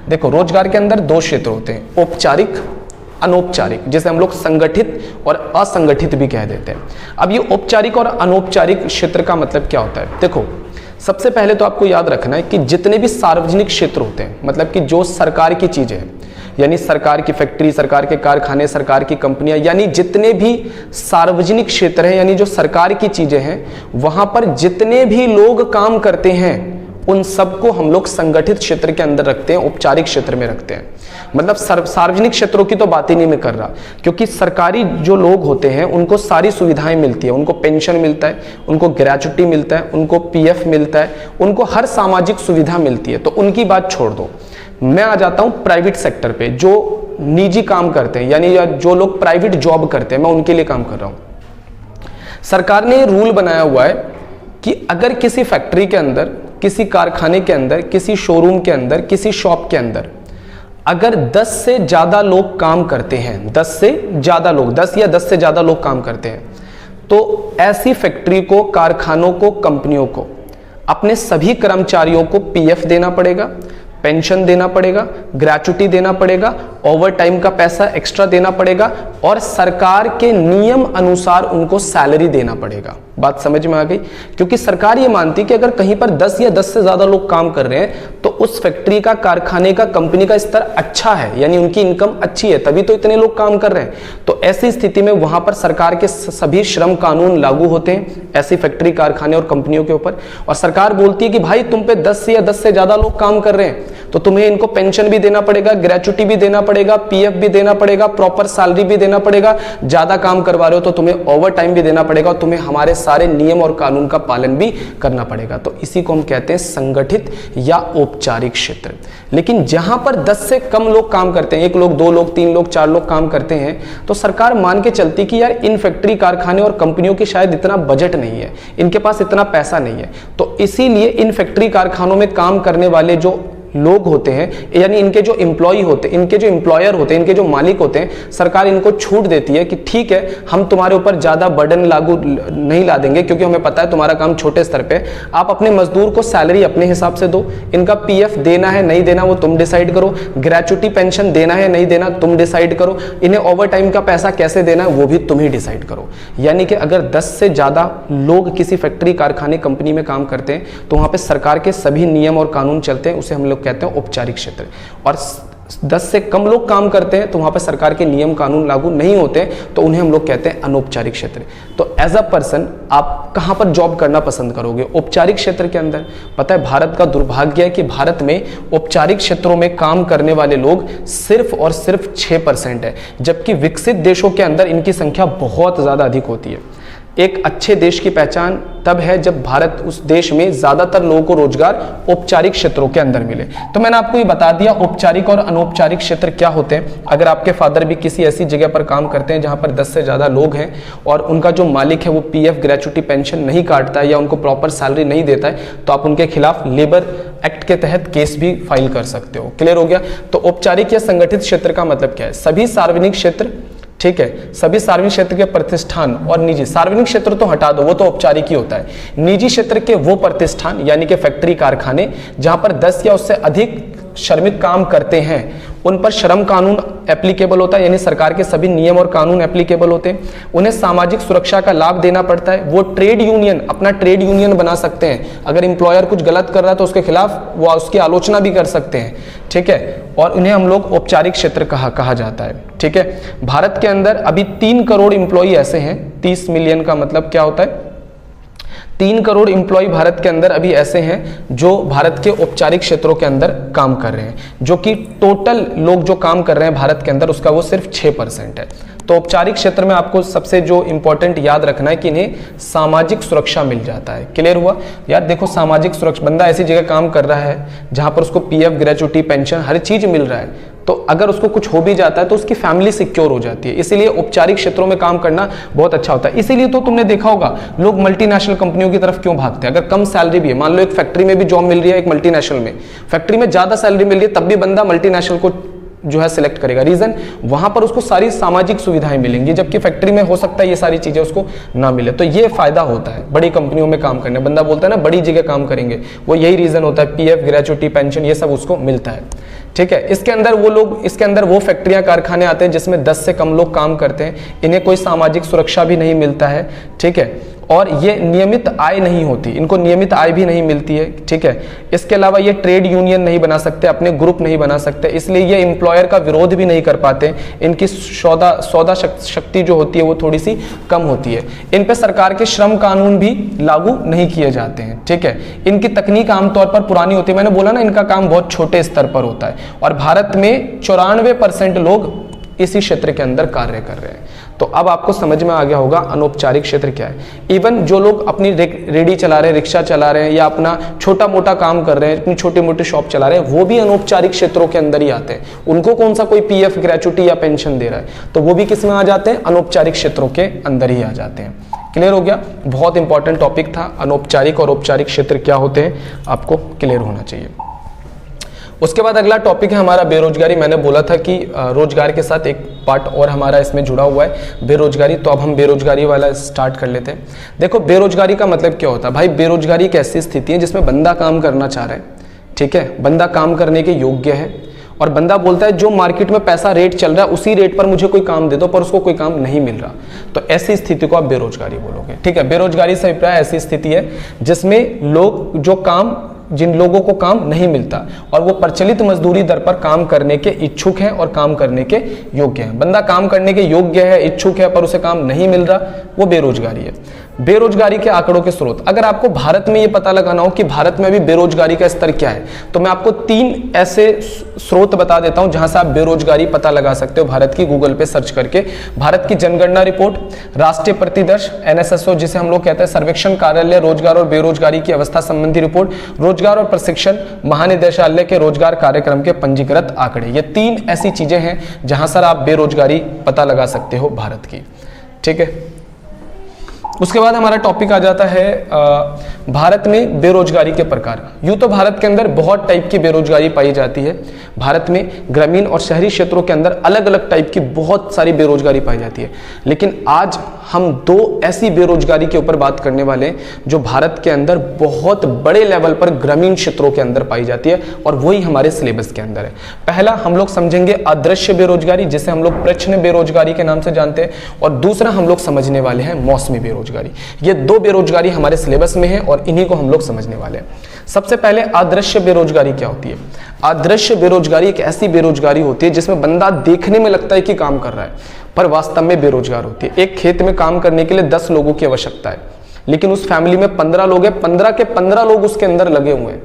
देखो, रोजगार के अंदर दो क्षेत्र होते हैं, औपचारिक, अनौपचारिक, जिसे हम लोग संगठित और असंगठित भी कह देते हैं। अब ये औपचारिक और अनौपचारिक क्षेत्र का मतलब क्या होता है? देखो, सबसे पहले तो आपको याद रखना है कि जितने भी सार्वजनिक क्षेत्र होते हैं, मतलब कि जो सरकार की चीजें हैं, यानी सरकार की फैक्ट्री, सरकार के कारखाने, सरकार की कंपनियां, यानी जितने भी सार्वजनिक क्षेत्र हैं, यानी जो सरकार की चीजें हैं, वहां पर जितने भी लोग काम करते हैं उन सबको हम लोग संगठित क्षेत्र के अंदर रखते हैं, औपचारिक क्षेत्र में रखते हैं। मतलब सार्वजनिक क्षेत्रों की तो बात ही नहीं मैं कर रहा, क्योंकि सरकारी जो लोग होते हैं उनको सारी सुविधाएं मिलती है, उनको पेंशन मिलता है, उनको ग्रेच्युटी मिलता है, उनको पीएफ मिलता है, उनको हर सामाजिक सुविधा मिलती है, तो उनकी बात छोड़ दो। मैं आ जाता हूं प्राइवेट सेक्टर पे, जो निजी काम करते हैं, यानी जो लोग प्राइवेट जॉब करते हैं, मैं उनके लिए काम कर रहा हूं। सरकार ने रूल बनाया हुआ है कि अगर किसी फैक्ट्री के अंदर, किसी कारखाने के अंदर, किसी शोरूम के अंदर, किसी शॉप के अंदर अगर 10 से ज्यादा लोग काम करते हैं, 10 से ज्यादा लोग, 10 या 10 से ज्यादा लोग काम करते हैं, तो ऐसी फैक्ट्री को, कारखानों को, कंपनियों को अपने सभी कर्मचारियों को पीएफ देना पड़ेगा, पेंशन देना पड़ेगा, ग्रेच्युटी देना पड़ेगा, ओवर टाइम का पैसा एक्स्ट्रा देना पड़ेगा और सरकार के नियम अनुसार उनको सैलरी देना पड़ेगा। बात समझ में आ गई? क्योंकि सरकार ये मानती कि अगर कहीं पर 10 या 10 से ज्यादा लोग काम कर रहे हैं तो उस फैक्ट्री का, कारखाने का, कंपनी का स्तर अच्छा है, यानी उनकी इनकम अच्छी है, तभी तो इतने लोग काम कर रहे हैं। तो ऐसी स्थिति में वहां पर सरकार के सभी श्रम कानून लागू होते हैं ऐसी फैक्ट्री, कारखाने और कंपनियों के ऊपर, और सरकार बोलती है कि भाई तुम पे 10 या 10 से ज्यादा लोग काम कर रहे हैं तो तुम्हें इनको पेंशन भी देना पड़ेगा, ग्रेच्युटी भी देना पड़ेगा, पीएफ भी देना पड़ेगा, प्रॉपर सैलरी भी देना पड़ेगा, ज्यादा काम करवा रहे हो तो तुम्हें ओवर टाइम भी देना पड़ेगा और तुम्हें हमारे सारे नियम और कानून का पालन भी करना पड़ेगा। तो इसी को हम कहते हैं संगठित या औपचारिक क्षेत्र। लेकिन जहां पर 10 से कम लोग काम करते हैं, 1 लोग, 2 लोग, 3 लोग, 4 लोग काम करते हैं, तो सरकार मान के चलती कि यार इन फैक्ट्री, कारखाने और कंपनियों की शायद इतना बजट नहीं है, इनके पास इतना पैसा नहीं है, तो इसीलिए इन फैक्ट्री, कारखानों में काम करने वाले जो लोग होते हैं, यानी इनके जो एम्प्लॉय होते हैं, इनके जो एम्प्लॉयर होते हैं, इनके जो मालिक होते हैं, सरकार इनको छूट देती है कि ठीक है, हम तुम्हारे ऊपर ज्यादा बर्डन लागू नहीं ला देंगे क्योंकि हमें पता है तुम्हारा काम छोटे स्तर पे, आप अपने मजदूर को सैलरी अपने हिसाब से दो, इनका पीएफ देना है नहीं देना वो तुम डिसाइड करो, ग्रेच्युटी पेंशन देना है नहीं देना तुम डिसाइड करो, इन्हें ओवर टाइम का पैसा कैसे देना है वो भी तुम ही डिसाइड करो। यानी कि अगर 10 से ज्यादा लोग किसी फैक्ट्री, कारखाने, कंपनी में काम करते हैं तो वहां पर सरकार के सभी नियम और कानून चलते हैं, उसे हम लोग कहते हैं औपचारिक क्षेत्र। और 10 से कम लोग काम करते हैं तो वहां पर सरकार के नियम कानून लागू नहीं होते तो उन्हें हम लोग कहते हैं अनौपचारिक क्षेत्र। तो एज अ पर्सन आप कहां पर जॉब करना पसंद करोगे? औपचारिक क्षेत्र के अंदर। पता है भारत का दुर्भाग्य है कि भारत में औपचारिक क्षेत्रों में काम करने वाले लोग सिर्फ और सिर्फ 6% है, जबकि विकसित देशों के अंदर इनकी संख्या बहुत ज्यादा अधिक होती है। एक अच्छे देश की पहचान तब है जब भारत, उस देश में ज्यादातर लोगों को रोजगार औपचारिक क्षेत्रों के अंदर मिले। तो मैंने आपको ये बता दिया औपचारिक और अनौपचारिक क्षेत्र क्या होते हैं। अगर आपके फादर भी किसी ऐसी जगह पर काम करते हैं जहां पर 10 से ज्यादा लोग हैं और उनका जो मालिक है वो पीएफ, ग्रेच्युटी, पेंशन नहीं काटता है या उनको प्रॉपर सैलरी नहीं देता है तो आप उनके खिलाफ लेबर एक्ट के तहत केस भी फाइल कर सकते हो। क्लियर हो गया? तो औपचारिक या संगठित क्षेत्र का मतलब क्या है? सभी सार्वजनिक क्षेत्र, ठीक है, सभी सार्वजनिक क्षेत्र के प्रतिष्ठान और निजी, सार्वजनिक क्षेत्र तो हटा दो, वो तो औपचारिक ही होता है। निजी क्षेत्र के वो प्रतिष्ठान यानी कि फैक्ट्री, कारखाने जहां पर 10 या उससे अधिक श्रमिक काम करते हैं उन पर श्रम कानून एप्लीकेबल होता है, यानी सरकार के सभी नियम और कानून एप्लीकेबल होते हैं। उन्हें सामाजिक सुरक्षा का लाभ देना पड़ता है। वो ट्रेड यूनियन, अपना ट्रेड यूनियन बना सकते हैं। अगर एम्प्लॉयर कुछ गलत कर रहा है तो उसके खिलाफ वो उसकी आलोचना भी कर सकते हैं, ठीक है। और उन्हें हम लोग औपचारिक क्षेत्र कहा जाता है, ठीक है। भारत के अंदर अभी 3 करोड़ एम्प्लॉय ऐसे हैं, 30 मिलियन का मतलब क्या होता है, 3 करोड़ एम्प्लॉय भारत के अंदर अभी ऐसे हैं जो भारत के औपचारिक क्षेत्रों के अंदर काम कर रहे हैं, जो कि टोटल लोग जो काम कर रहे हैं भारत के अंदर उसका वो सिर्फ 6% है। तो औपचारिक क्षेत्र में आपको सबसे जो इंपॉर्टेंट याद रखना है कि इन्हें सामाजिक सुरक्षा मिल जाता है। क्लियर हुआ यार? देखो सामाजिक सुरक्षा, बंदा ऐसी जगह काम कर रहा है जहां पर उसको पीएफ, ग्रेचुटी, पेंशन हर चीज मिल रहा है, तो अगर उसको कुछ हो भी जाता है तो उसकी फैमिली सिक्योर हो जाती है। इसीलिए औपचारिक क्षेत्रों में काम करना बहुत अच्छा होता है। इसीलिए तो तुमने देखा होगा लोग मल्टीनेशनल कंपनियों की तरफ क्यों भागते हैं। अगर कम सैलरी भी है, मान लो एक फैक्ट्री में भी जॉब मिल रही है, एक मल्टीनेशनल में, फैक्ट्री में ज्यादा सैलरी मिल रही है, तब भी बंदा मल्टीनेशनल को जो है सिलेक्ट करेगा। रीजन, वहां पर उसको सारी सामाजिक सुविधाएं मिलेंगी, जबकि फैक्ट्री में हो सकता है ये सारी चीजें उसको ना मिले। तो ये फायदा होता है बड़ी कंपनियों में काम करने। बंदा बोलता है ना बड़ी जगह काम करेंगे, वो यही रीजन होता है, पीएफ, ग्रेचुटी, पेंशन ये सब उसको मिलता है, ठीक है। इसके अंदर वो फैक्ट्रियां, कारखाने आते हैं जिसमें 10 से कम लोग काम करते हैं, इन्हें कोई सामाजिक सुरक्षा भी नहीं मिलता है, ठीक है। और ये नियमित आय नहीं होती, इनको नियमित आय भी नहीं मिलती है, ठीक है। इसके अलावा ये ट्रेड यूनियन नहीं बना सकते, अपने ग्रुप नहीं बना सकते, इसलिए ये एम्प्लॉयर का विरोध भी नहीं कर पाते। इनकी सौदा शक्ति जो होती है वो थोड़ी सी कम होती है। इन पे सरकार के श्रम कानून भी लागू नहीं किए जाते हैं, ठीक है। इनकी तकनीक आमतौर पर पुरानी होती है, मैंने बोला ना इनका काम बहुत छोटे स्तर पर होता है। और भारत में 94% लोग इसी क्षेत्र के अंदर कार्य कर रहे हैं। तो अब आपको समझ में आ गया होगा अनौपचारिक क्षेत्र क्या है। इवन जो लोग अपनी रेडी चला रहे हैं, रिक्शा चला रहे हैं, या अपना छोटा मोटा काम कर रहे हैं, अपनी छोटी मोटी शॉप चला रहे हैं, वो भी अनौपचारिक क्षेत्रों के अंदर ही आते हैं। उनको कौन सा कोई पीएफ, ग्रेचुटी या पेंशन दे रहा है, तो वो भी किस में आ जाते हैं, अनौपचारिक क्षेत्रों के अंदर ही आ जाते हैं। क्लियर हो गया? बहुत इंपॉर्टेंट टॉपिक था, अनौपचारिक और औपचारिक क्षेत्र क्या होते हैं, आपको क्लियर होना चाहिए। उसके बाद अगला टॉपिक है हमारा बेरोजगारी। मैंने बोला था कि रोजगार के साथ एक पार्ट और हमारा इसमें जुड़ा हुआ है, बेरोजगारी। तो अब हम बेरोजगारी वाला स्टार्ट कर लेते हैं। देखो बेरोजगारी का मतलब क्या होता है भाई? बेरोजगारी एक ऐसी स्थिति है जिसमें बंदा काम करना चाह रहा है, ठीक है, बंदा काम करने के योग्य है, और बंदा बोलता है जो मार्केट में पैसा रेट चल रहा है उसी रेट पर मुझे कोई काम दे दो, पर उसको कोई काम नहीं मिल रहा, तो ऐसी स्थिति को आप बेरोजगारी बोलोगे, ठीक है। बेरोजगारी से अभिप्राय ऐसी स्थिति है जिसमें लोग जिन लोगों को काम नहीं मिलता और वो प्रचलित मजदूरी दर पर काम करने के इच्छुक हैं और काम करने के योग्य हैं। बंदा काम करने के योग्य है, इच्छुक है, पर उसे काम नहीं मिल रहा, वो बेरोजगारी है। बेरोजगारी के आंकड़ों के स्रोत, अगर आपको भारत में ये पता लगाना हो कि भारत में अभी बेरोजगारी का स्तर क्या है, तो मैं आपको 3 ऐसे स्रोत बता देता हूं जहां से आप बेरोजगारी पता लगा सकते हो भारत की, गूगल पे सर्च करके। भारत की जनगणना रिपोर्ट, राष्ट्रीय प्रतिदर्श NSSO जिसे हम लोग कहते हैं, सर्वेक्षण कार्यालय रोजगार और बेरोजगारी की अवस्था संबंधी रिपोर्ट, रोजगार और प्रशिक्षण महानिदेशालय के रोजगार कार्यक्रम के पंजीकृत आंकड़े। ये 3 ऐसी चीजें हैं जहां सर आप बेरोजगारी पता लगा सकते हो भारत की, ठीक है। उसके बाद हमारा टॉपिक आ जाता है भारत में बेरोजगारी के प्रकार। यूं तो भारत के अंदर बहुत टाइप की बेरोजगारी पाई जाती है। भारत में ग्रामीण और शहरी क्षेत्रों के अंदर अलग अलग टाइप की बहुत सारी बेरोजगारी पाई जाती है, लेकिन आज हम 2 ऐसी बेरोजगारी के ऊपर बात करने वाले हैं जो भारत के अंदर बहुत बड़े लेवल पर ग्रामीण क्षेत्रों के अंदर पाई जाती है, और वही हमारे सिलेबस के अंदर है। पहला हम लोग समझेंगे अदृश्य बेरोजगारी, जिसे हम लोग प्रश्न बेरोजगारी के नाम से जानते हैं, और दूसरा हम लोग समझने वाले हैं मौसमी बेरोजगारी। ये 2 बेरोजगारी हमारे सिलेबस में है और इन्हीं को हम लोग समझने वाले हैं। सबसे पहले अदृश्य बेरोजगारी क्या होती है? अदृश्य बेरोजगारी एक ऐसी बेरोजगारी होती है जिसमें बंदा देखने में लगता है कि काम कर रहा है, पर वास्तव में बेरोजगार होती है। एक खेत में काम करने के लिए 10 लोगों की आवश्यकता है, लेकिन उस फैमिली में 15 लोग हैं, 15 के 15 लोग उसके अंदर लगे हुए हैं।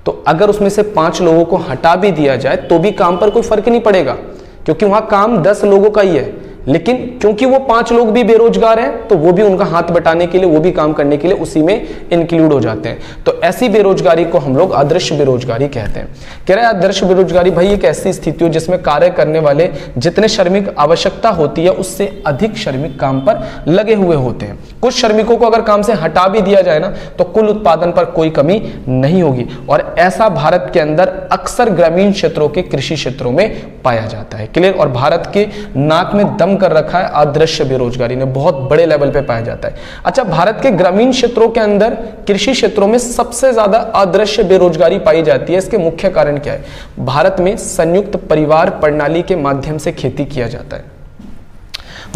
तो अगर उसमें से 5 लोगों को हटा भी दिया जाए तो भी काम पर कोई फर्क नहीं पड़ेगा, क्योंकि वहां काम 10 लोगों का ही है। लेकिन क्योंकि वो 5 लोग भी बेरोजगार हैं, तो वो भी उनका हाथ बटाने के लिए, वो भी काम करने के लिए उसी में इंक्लूड हो जाते हैं। तो ऐसी बेरोजगारी को हम लोग अदृश्य बेरोजगारी कहते हैं। कह रहे हैं अदृश्य बेरोजगारी भाई एक ऐसी स्थिति हो जिसमें कार्य करने वाले जितने श्रमिक आवश्यकता होती है उससे अधिक श्रमिक काम पर लगे हुए होते हैं। कुछ श्रमिकों को अगर काम से हटा भी दिया जाए ना, तो कुल उत्पादन पर कोई कमी नहीं होगी, और ऐसा भारत के अंदर अक्सर ग्रामीण क्षेत्रों के कृषि क्षेत्रों में पाया जाता है। क्लियर? और भारत के नाक में दम दम कर रखा है अदृश्य बेरोजगारी ने, बहुत बड़े लेवल पे पाया जाता है। अच्छा, भारत के ग्रामीण क्षेत्रों के अंदर कृषि क्षेत्रों में सबसे ज्यादा अदृश्य बेरोजगारी पाई जाती है। इसके मुख्य कारण क्या है? भारत में संयुक्त परिवार प्रणाली के माध्यम से खेती किया जाता है।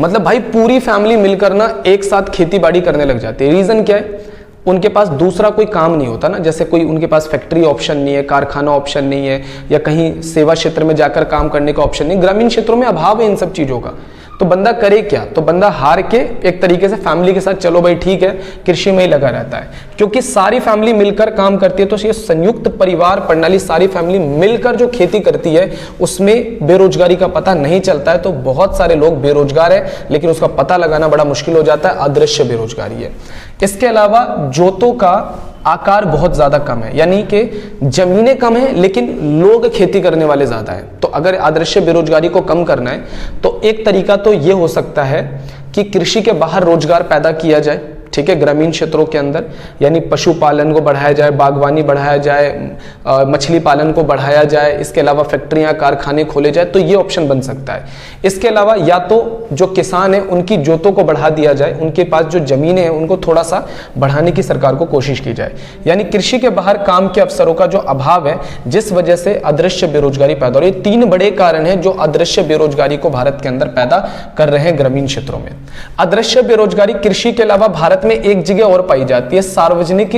मतलब भाई पूरी फैमिली मिलकर ना एक साथ खेती बाड़ी करने लग जाती है। रीजन क्या है? उनके पास दूसरा कोई काम नहीं होता ना, जैसे कोई उनके पास फैक्ट्री ऑप्शन नहीं है, कारखाना ऑप्शन नहीं है, या कहीं सेवा क्षेत्र में जाकर काम करने का ऑप्शन नहीं। ग्रामीण क्षेत्रों में अभाव है इन सब चीजों का, तो बंदा करे क्या? तो बंदा हार के एक तरीके से फैमिली के साथ चलो भाई ठीक है कृषि में ही लगा रहता है, क्योंकि सारी फैमिली मिलकर काम करती है। तो ये संयुक्त परिवार प्रणाली, सारी फैमिली मिलकर जो खेती करती है उसमें बेरोजगारी का पता नहीं चलता है। तो बहुत सारे लोग बेरोजगार है लेकिन उसका पता लगाना बड़ा मुश्किल हो जाता है, अदृश्य बेरोजगारी है। इसके अलावा जोतों का आकार बहुत ज्यादा कम है, यानी कि जमीनें कम है लेकिन लोग खेती करने वाले ज्यादा है। तो अगर अदृश्य बेरोजगारी को कम करना है तो एक तरीका तो ये हो सकता है कि कृषि के बाहर रोजगार पैदा किया जाए, ठीक है, ग्रामीण क्षेत्रों के अंदर, यानी पशुपालन को बढ़ाया जाए, बागवानी बढ़ाया जाए, मछली पालन को बढ़ाया जाए, इसके अलावा फैक्ट्रियां कारखाने खोले जाए, तो ये ऑप्शन बन सकता है। इसके अलावा या तो जो किसान है उनकी जोतों को बढ़ा दिया जाए, उनके पास जो जमीनें हैं उनको थोड़ा सा बढ़ाने की सरकार को कोशिश की जाए। यानी कृषि के बाहर काम के अवसरों का जो अभाव है जिस वजह से अदृश्य बेरोजगारी पैदा हो रही है। 3 बड़े कारण हैं जो अदृश्य बेरोजगारी को भारत के अंदर पैदा कर रहे हैं ग्रामीण क्षेत्रों में। अदृश्य बेरोजगारी कृषि के अलावा भारत में एक जगह और पाई जाती है, सार्वजनिक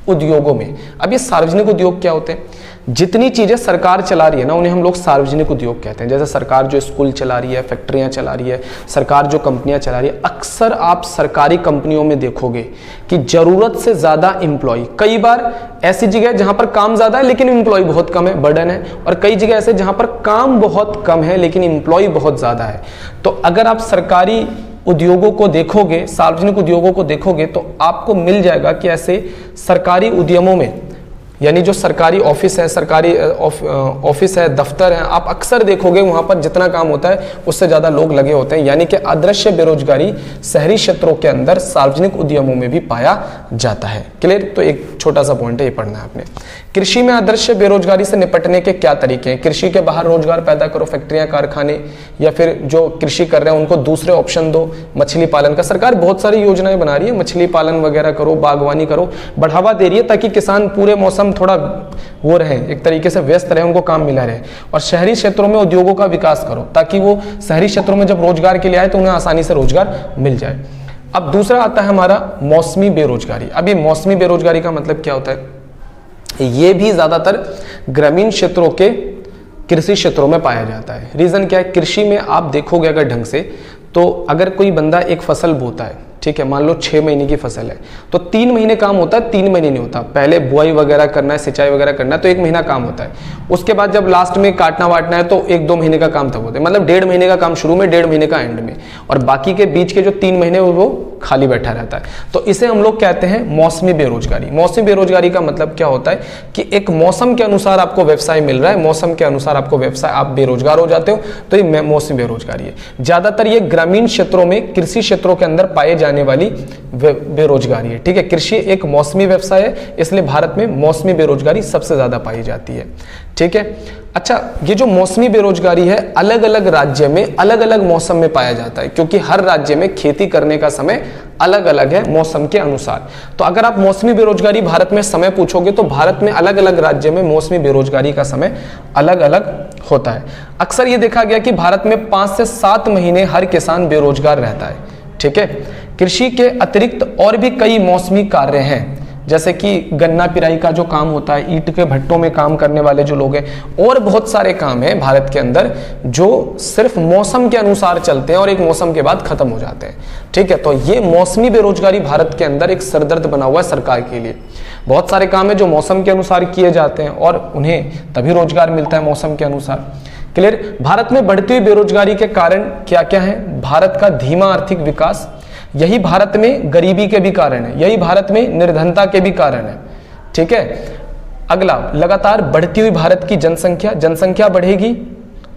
उद्योगों में। अब ये सार्वजनिक उद्योग क्या होते हैं? जितनी चीजें सरकार चला रही है ना उन्हें हम लोग सार्वजनिक उद्योग कहते हैं। जैसे सरकार जो स्कूल चला रही है, फैक्ट्रियां चला रही है, सरकार जो कंपनियां चला रही है, अक्सर आप सरकारी कंपनियों में देखोगे कि जरूरत से ज्यादा एम्प्लॉय, कई बार ऐसी जगह जहां पर काम ज्यादा है लेकिन एम्प्लॉय बहुत कम है, बर्डन है, और कई जगह ऐसे जहां पर काम बहुत कम है लेकिन एम्प्लॉय बहुत ज्यादा है। तो अगर आप सरकारी उद्योगों को देखोगे, सार्वजनिक उद्योगों को देखोगे तो आपको मिल जाएगा कि ऐसे सरकारी उद्यमों में, यानी जो सरकारी ऑफिस है, सरकारी ऑफिस है, दफ्तर है, आप अक्सर देखोगे वहां पर जितना काम होता है उससे ज्यादा लोग लगे होते हैं। यानी कि अदृश्य बेरोजगारी शहरी क्षेत्रों के अंदर सार्वजनिक उद्यमों में भी पाया जाता है। क्लियर? तो एक छोटा सा पॉइंट है, ये पढ़ना है आपने। कृषि में अदृश्य बेरोजगारी से निपटने के क्या तरीके हैं? कृषि के बाहर रोजगार पैदा करो, फैक्ट्रियां, कारखाने, या फिर जो कृषि कर रहे हैं उनको दूसरे ऑप्शन दो। मछली पालन का सरकार बहुत सारी योजनाएं बना रही है, मछली पालन वगैरह करो, बागवानी करो, बढ़ावा दे रही है ताकि किसान पूरे मौसम थोड़ा वो रहे, एक तरीके से व्यस्त रहे, उनको काम मिला रहे। और शहरी क्षेत्रों में उद्योगों का विकास करो ताकि वो शहरी क्षेत्रों में जब रोजगार के लिए आए तो उन्हें आसानी से रोजगार मिल जाए। अब दूसरा आता है हमारा मौसमी बेरोजगारी। अब ये मौसमी बेरोजगारी का मतलब क्या होता है? ये भी ज्यादातर ग्रामीण क्षेत्रों के कृषि क्षेत्रों में पाया जाता है। रीजन क्या है? कृषि में आप देखोगे अगर ढंग से तो अगर कोई बंदा एक फसल बोता है, ठीक है, मान लो 6 महीने की फसल है तो 3 महीने काम होता है, 3 महीने नहीं होता। पहले बुआई वगैरह करना है, सिंचाई वगैरह करना है तो 1 महीना काम होता है। उसके बाद जब लास्ट में काटना वाटना है तो 1-2 महीने का काम तब होता है। मतलब 1.5 महीने का काम शुरू में, 1.5 महीने का एंड में, और बाकी के बीच के जो 3 महीने वो खाली बैठा रहता है। तो इसे हम लोग कहते हैं मौसमी बेरोजगारी। मौसमी बेरोजगारी का मतलब क्या होता है कि एक मौसम के अनुसार आपको व्यवसाय मिल रहा है, मौसम के अनुसार आपको व्यवसाय, आप बेरोजगार हो जाते हो, तो ये मौसमी बेरोजगारी है। ज्यादातर ये ग्रामीण क्षेत्रों में, कृषि क्षेत्रों के अंदर पाए जाने वाली बेरोजगारी है। ठीक है, कृषि एक मौसमी व्यवसाय है, इसलिए भारत में मौसमी बेरोजगारी सबसे ज्यादा पाई जाती है। ठीक है, अच्छा, ये जो मौसमी बेरोजगारी है अलग अलग राज्य में अलग अलग मौसम में पाया जाता है, क्योंकि हर राज्य में खेती करने का समय अलग अलग है मौसम के अनुसार। तो अगर आप मौसमी बेरोजगारी भारत में समय पूछोगे तो भारत में अलग अलग राज्य में मौसमी बेरोजगारी का समय अलग अलग होता है। अक्सर ये देखा गया कि भारत में 5 से 7 महीने हर किसान बेरोजगार रहता है। ठीक है, कृषि के अतिरिक्त और भी कई मौसमी कार्य हैं, जैसे कि गन्ना पिराई का जो काम होता है, ईंट के भट्टों में काम करने वाले जो लोग हैं, और बहुत सारे काम हैं भारत के अंदर जो सिर्फ मौसम के अनुसार चलते हैं और एक मौसम के बाद खत्म हो जाते हैं। ठीक है, तो ये मौसमी बेरोजगारी भारत के अंदर एक सरदर्द बना हुआ है सरकार के लिए। बहुत सारे काम है जो मौसम के अनुसार किए जाते हैं और उन्हें तभी रोजगार मिलता है मौसम के अनुसार। क्लियर? भारत में बढ़ती हुई बेरोजगारी के कारण क्या क्या है? भारत का धीमा आर्थिक विकास, यही भारत में गरीबी के भी कारण है, यही भारत में निर्धनता के भी कारण है। ठीक है, अगला, लगातार बढ़ती हुई भारत की जनसंख्या, जनसंख्या बढ़ेगी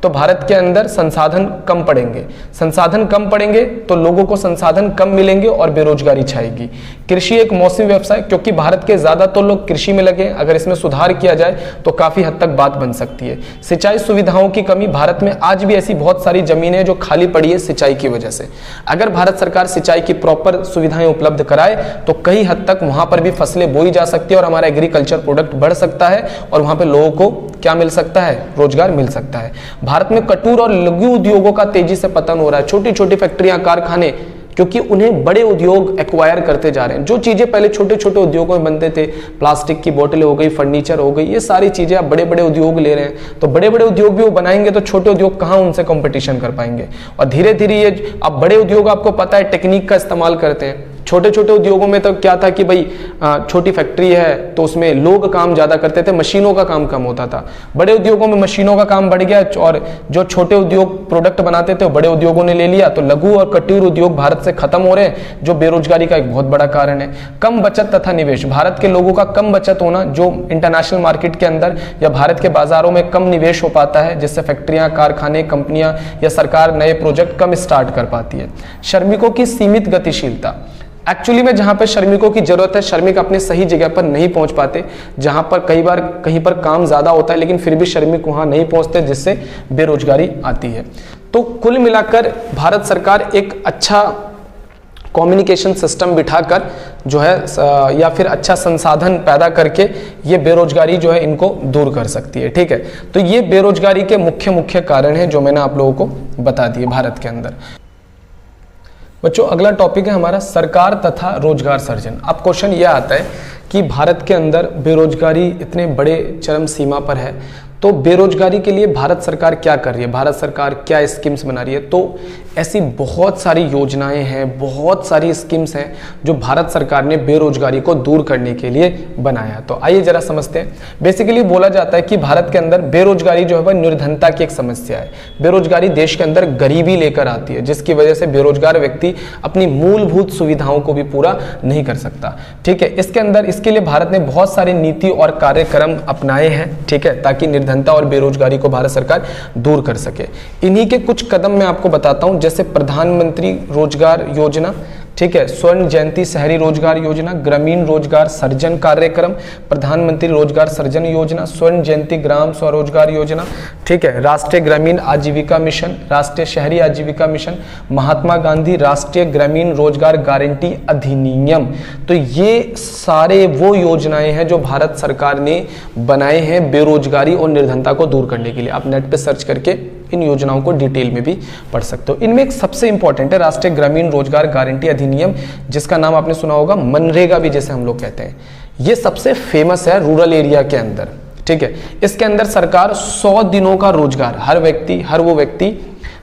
तो भारत के अंदर संसाधन कम पड़ेंगे, संसाधन कम पड़ेंगे तो लोगों को संसाधन कम मिलेंगे और बेरोजगारी छाएगी। कृषि एक मौसमी व्यवसाय, क्योंकि भारत के ज्यादा तो लोग कृषि में लगे, अगर इसमें सुधार किया जाए तो काफी हद तक बात बन सकती है। सिंचाई सुविधाओं की कमी, भारत में आज भी ऐसी बहुत सारी जमीनें जो खाली पड़ी है सिंचाई की वजह से। अगर भारत सरकार सिंचाई की प्रॉपर सुविधाएं उपलब्ध कराए तो कई हद तक वहां पर भी फसलें बोई जा सकती है और हमारा एग्रीकल्चर प्रोडक्ट बढ़ सकता है और वहां पे लोगों को क्या मिल सकता है, रोजगार मिल सकता है। भारत में कटूर और लघु उद्योगों का तेजी से पतन हो रहा है। छोटी छोटी फैक्ट्रियां, कारखाने, क्योंकि उन्हें बड़े उद्योग एक्वायर करते जा रहे हैं। जो चीजें पहले छोटे छोटे उद्योगों में बनते थे, प्लास्टिक की बोतलें हो गई, फर्नीचर हो गई, ये सारी चीजें अब बड़े बड़े उद्योग ले रहे हैं। तो बड़े बड़े उद्योग भी वो बनाएंगे तो छोटे उद्योग कहाँ उनसे कंपटीशन कर पाएंगे। और धीरे धीरे ये अब बड़े उद्योग, आपको पता है, टेक्निक का इस्तेमाल करते हैं। छोटे छोटे उद्योगों में तो क्या था कि भाई छोटी फैक्ट्री है तो उसमें लोग काम ज्यादा करते थे, मशीनों का काम कम होता था। बड़े उद्योगों में मशीनों का काम बढ़ गया और जो छोटे उद्योग प्रोडक्ट बनाते थे वो बड़े उद्योगों ने ले लिया। तो लघु और कुटीर उद्योग भारत से खत्म हो रहे हैं, जो बेरोजगारी का एक बहुत बड़ा कारण है। कम बचत तथा निवेश, भारत के लोगों का कम बचत होना, जो इंटरनेशनल मार्केट के अंदर या भारत के बाजारों में कम निवेश हो पाता है, जिससे फैक्ट्रियां, कारखाने, कंपनियां या सरकार नए प्रोजेक्ट कम स्टार्ट कर पाती है। श्रमिकों की सीमित गतिशीलता, एक्चुअली में जहां पर श्रमिकों की जरूरत है, श्रमिक अपने सही जगह पर नहीं पहुंच पाते। जहां पर कई बार कहीं पर काम ज्यादा होता है लेकिन फिर भी श्रमिक वहां नहीं पहुंचते, जिससे बेरोजगारी आती है। तो कुल मिलाकर भारत सरकार एक अच्छा कम्युनिकेशन सिस्टम बिठाकर जो है या फिर अच्छा संसाधन पैदा करके ये बेरोजगारी जो है इनको दूर कर सकती है। ठीक है, तो ये बेरोजगारी के मुख्य कारण है जो मैंने आप लोगों को बता दिए भारत के अंदर। बच्चों, अगला टॉपिक है हमारा सरकार तथा रोजगार सृजन। अब क्वेश्चन यह आता है कि भारत के अंदर बेरोजगारी इतने बड़े चरम सीमा पर है, तो बेरोजगारी के लिए भारत सरकार क्या कर रही है, भारत सरकार क्या स्कीम्स बना रही है। तो ऐसी बहुत सारी योजनाएं हैं, बहुत सारी स्कीम्स हैं जो भारत सरकार ने बेरोजगारी को दूर करने के लिए बनाया। तो आइए जरा समझते हैं। बेसिकली बोला जाता है कि भारत के अंदर बेरोजगारी जो है वह निर्धनता की एक समस्या है। बेरोजगारी देश के अंदर गरीबी लेकर आती है, जिसकी वजह से बेरोजगार व्यक्ति अपनी मूलभूत सुविधाओं को भी पूरा नहीं कर सकता। ठीक है, इसके लिए भारत ने बहुत सारी नीति और कार्यक्रम अपनाए हैं। ठीक है, ताकि निर्धनता और बेरोजगारी को भारत सरकार दूर कर सके। इन्हीं के कुछ कदम मैं आपको बताता हूं, जैसे प्रधानमंत्री रोजगार योजना, ठीक है, स्वर्ण जयंती शहरी रोजगार योजना, ग्रामीण रोजगार सृजन कार्यक्रम, प्रधानमंत्री रोजगार सृजन योजना, स्वर्ण जयंती ग्राम स्वरोजगार योजना, ठीक है, राष्ट्रीय ग्रामीण आजीविका मिशन, राष्ट्रीय शहरी आजीविका मिशन, महात्मा गांधी राष्ट्रीय ग्रामीण रोजगार गारंटी अधिनियम। तो ये सारे वो योजनाएं हैं जो भारत सरकार ने बनाए हैं बेरोजगारी और निर्धनता को दूर करने के लिए। आप नेट पे सर्च करके इन योजनाओं को डिटेल में भी पढ़ सकते हो। इनमें एक सबसे इंपॉर्टेंट है राष्ट्रीय ग्रामीण रोजगार गारंटी अधिनियम, जिसका नाम आपने सुना होगा मनरेगा भी जैसे हम लोग कहते हैं। ये सबसे फेमस है रूरल एरिया के अंदर। ठीक है, इसके अंदर सरकार 100 दिनों का रोजगार, हर वो व्यक्ति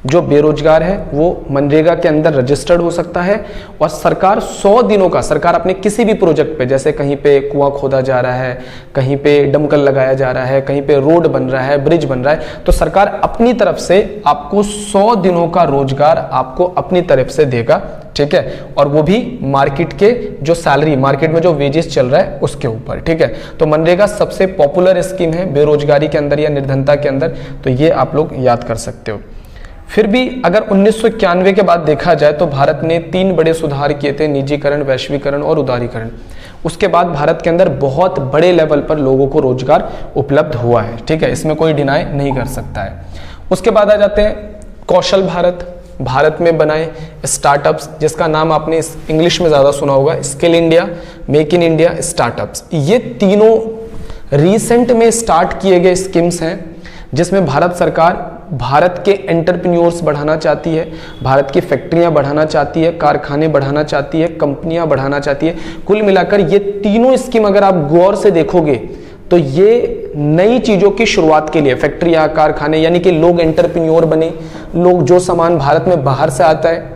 जो बेरोजगार है वो मनरेगा के अंदर रजिस्टर्ड हो सकता है। और सरकार 100 दिनों का, सरकार अपने किसी भी प्रोजेक्ट पे, जैसे कहीं पे कुआं खोदा जा रहा है, कहीं पे दमकल लगाया जा रहा है, कहीं पे रोड बन रहा है, ब्रिज बन रहा है, तो सरकार अपनी तरफ से आपको 100 दिनों का रोजगार आपको अपनी तरफ से देगा। ठीक है, और वो भी मार्केट के जो सैलरी, मार्केट में जो वेजेस चल रहा है उसके ऊपर। ठीक है, तो मनरेगा सबसे पॉपुलर स्कीम है बेरोजगारी के अंदर या निर्धनता के अंदर, तो ये आप लोग याद कर सकते हो। फिर भी अगर 1991 के बाद देखा जाए तो भारत ने 3 बड़े सुधार किए थे, निजीकरण, वैश्वीकरण और उदारीकरण। उसके बाद भारत के अंदर बहुत बड़े लेवल पर लोगों को रोजगार उपलब्ध हुआ है। ठीक है, इसमें कोई डिनाई नहीं कर सकता है। उसके बाद आ जाते हैं कौशल भारत, भारत में बनाए स्टार्टअप्स, जिसका नाम आपने इंग्लिश में ज्यादा सुना होगा, skill India, make in India, startups. ये तीनों रिसेंट में स्टार्ट किए गए स्कीम्स हैं जिसमें भारत सरकार भारत के एंटरप्रेन्योर्स बढ़ाना चाहती है, भारत की फैक्ट्रियां बढ़ाना चाहती है, कारखाने बढ़ाना चाहती है, कंपनियां बढ़ाना चाहती है। कुल मिलाकर ये तीनों स्कीम अगर आप गौर से देखोगे तो ये नई चीजों की शुरुआत के लिए, फैक्ट्रियां, कारखाने, यानी कि लोग एंटरप्रेन्योर बने, लोग जो सामान भारत में बाहर से आता है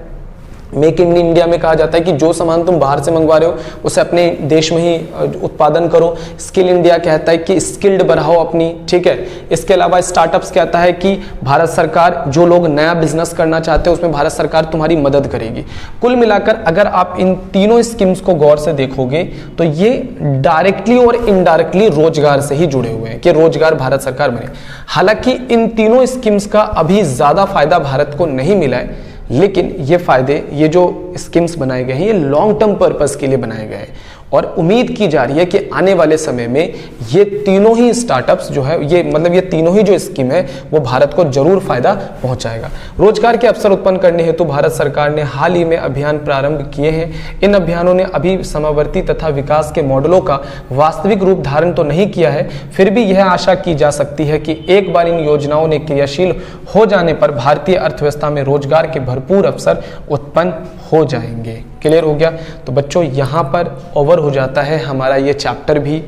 मेक इन इंडिया में कहा जाता है कि जो सामान तुम बाहर से मंगवा रहे हो उसे अपने देश में ही उत्पादन करो। स्किल इंडिया कहता है कि स्किल्ड बढ़ाओ अपनी, ठीक है। इसके अलावा स्टार्टअप्स कहता है कि भारत सरकार, जो लोग नया बिजनेस करना चाहते हैं उसमें भारत सरकार तुम्हारी मदद करेगी। कुल मिलाकर अगर आप इन तीनों स्कीम्स को गौर से देखोगे तो ये डायरेक्टली और इनडायरेक्टली रोजगार से ही जुड़े हुए हैं कि रोजगार भारत सरकार बने। हालांकि इन तीनों स्कीम्स का अभी ज्यादा फायदा भारत को नहीं मिला है, लेकिन ये फायदे, ये जो स्कीम्स बनाए गए हैं ये लॉन्ग टर्म पर्पस के लिए बनाए गए हैं और उम्मीद की जा रही है कि आने वाले समय में ये तीनों ही स्टार्टअप्स जो है, ये मतलब ये तीनों ही जो स्कीम है वो भारत को जरूर फायदा पहुंचाएगा। रोजगार के अवसर उत्पन्न करने हेतु भारत सरकार ने हाल ही में अभियान प्रारंभ किए हैं। इन अभियानों ने अभी समवर्ती तथा विकास के मॉडलों का वास्तविक रूप धारण तो नहीं किया है, फिर भी यह आशा की जा सकती है कि एक बार इन योजनाओं ने क्रियाशील हो जाने पर भारतीय अर्थव्यवस्था में रोजगार के भरपूर अवसर उत्पन्न हो जाएंगे। क्लियर हो गया? तो बच्चों यहाँ पर ओवर हो जाता है हमारा ये चैप्टर भी।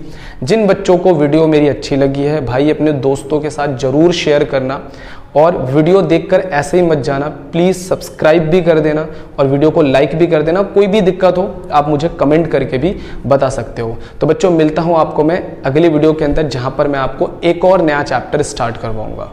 जिन बच्चों को वीडियो मेरी अच्छी लगी है भाई अपने दोस्तों के साथ जरूर शेयर करना और वीडियो देखकर ऐसे ही मत जाना, प्लीज़ सब्सक्राइब भी कर देना और वीडियो को लाइक भी कर देना। कोई भी दिक्कत हो आप मुझे कमेंट करके भी बता सकते हो। तो बच्चों मिलता हूँ आपको मैं अगली वीडियो के अंदर, जहाँ पर मैं आपको एक और नया चैप्टर स्टार्ट करवाऊँगा।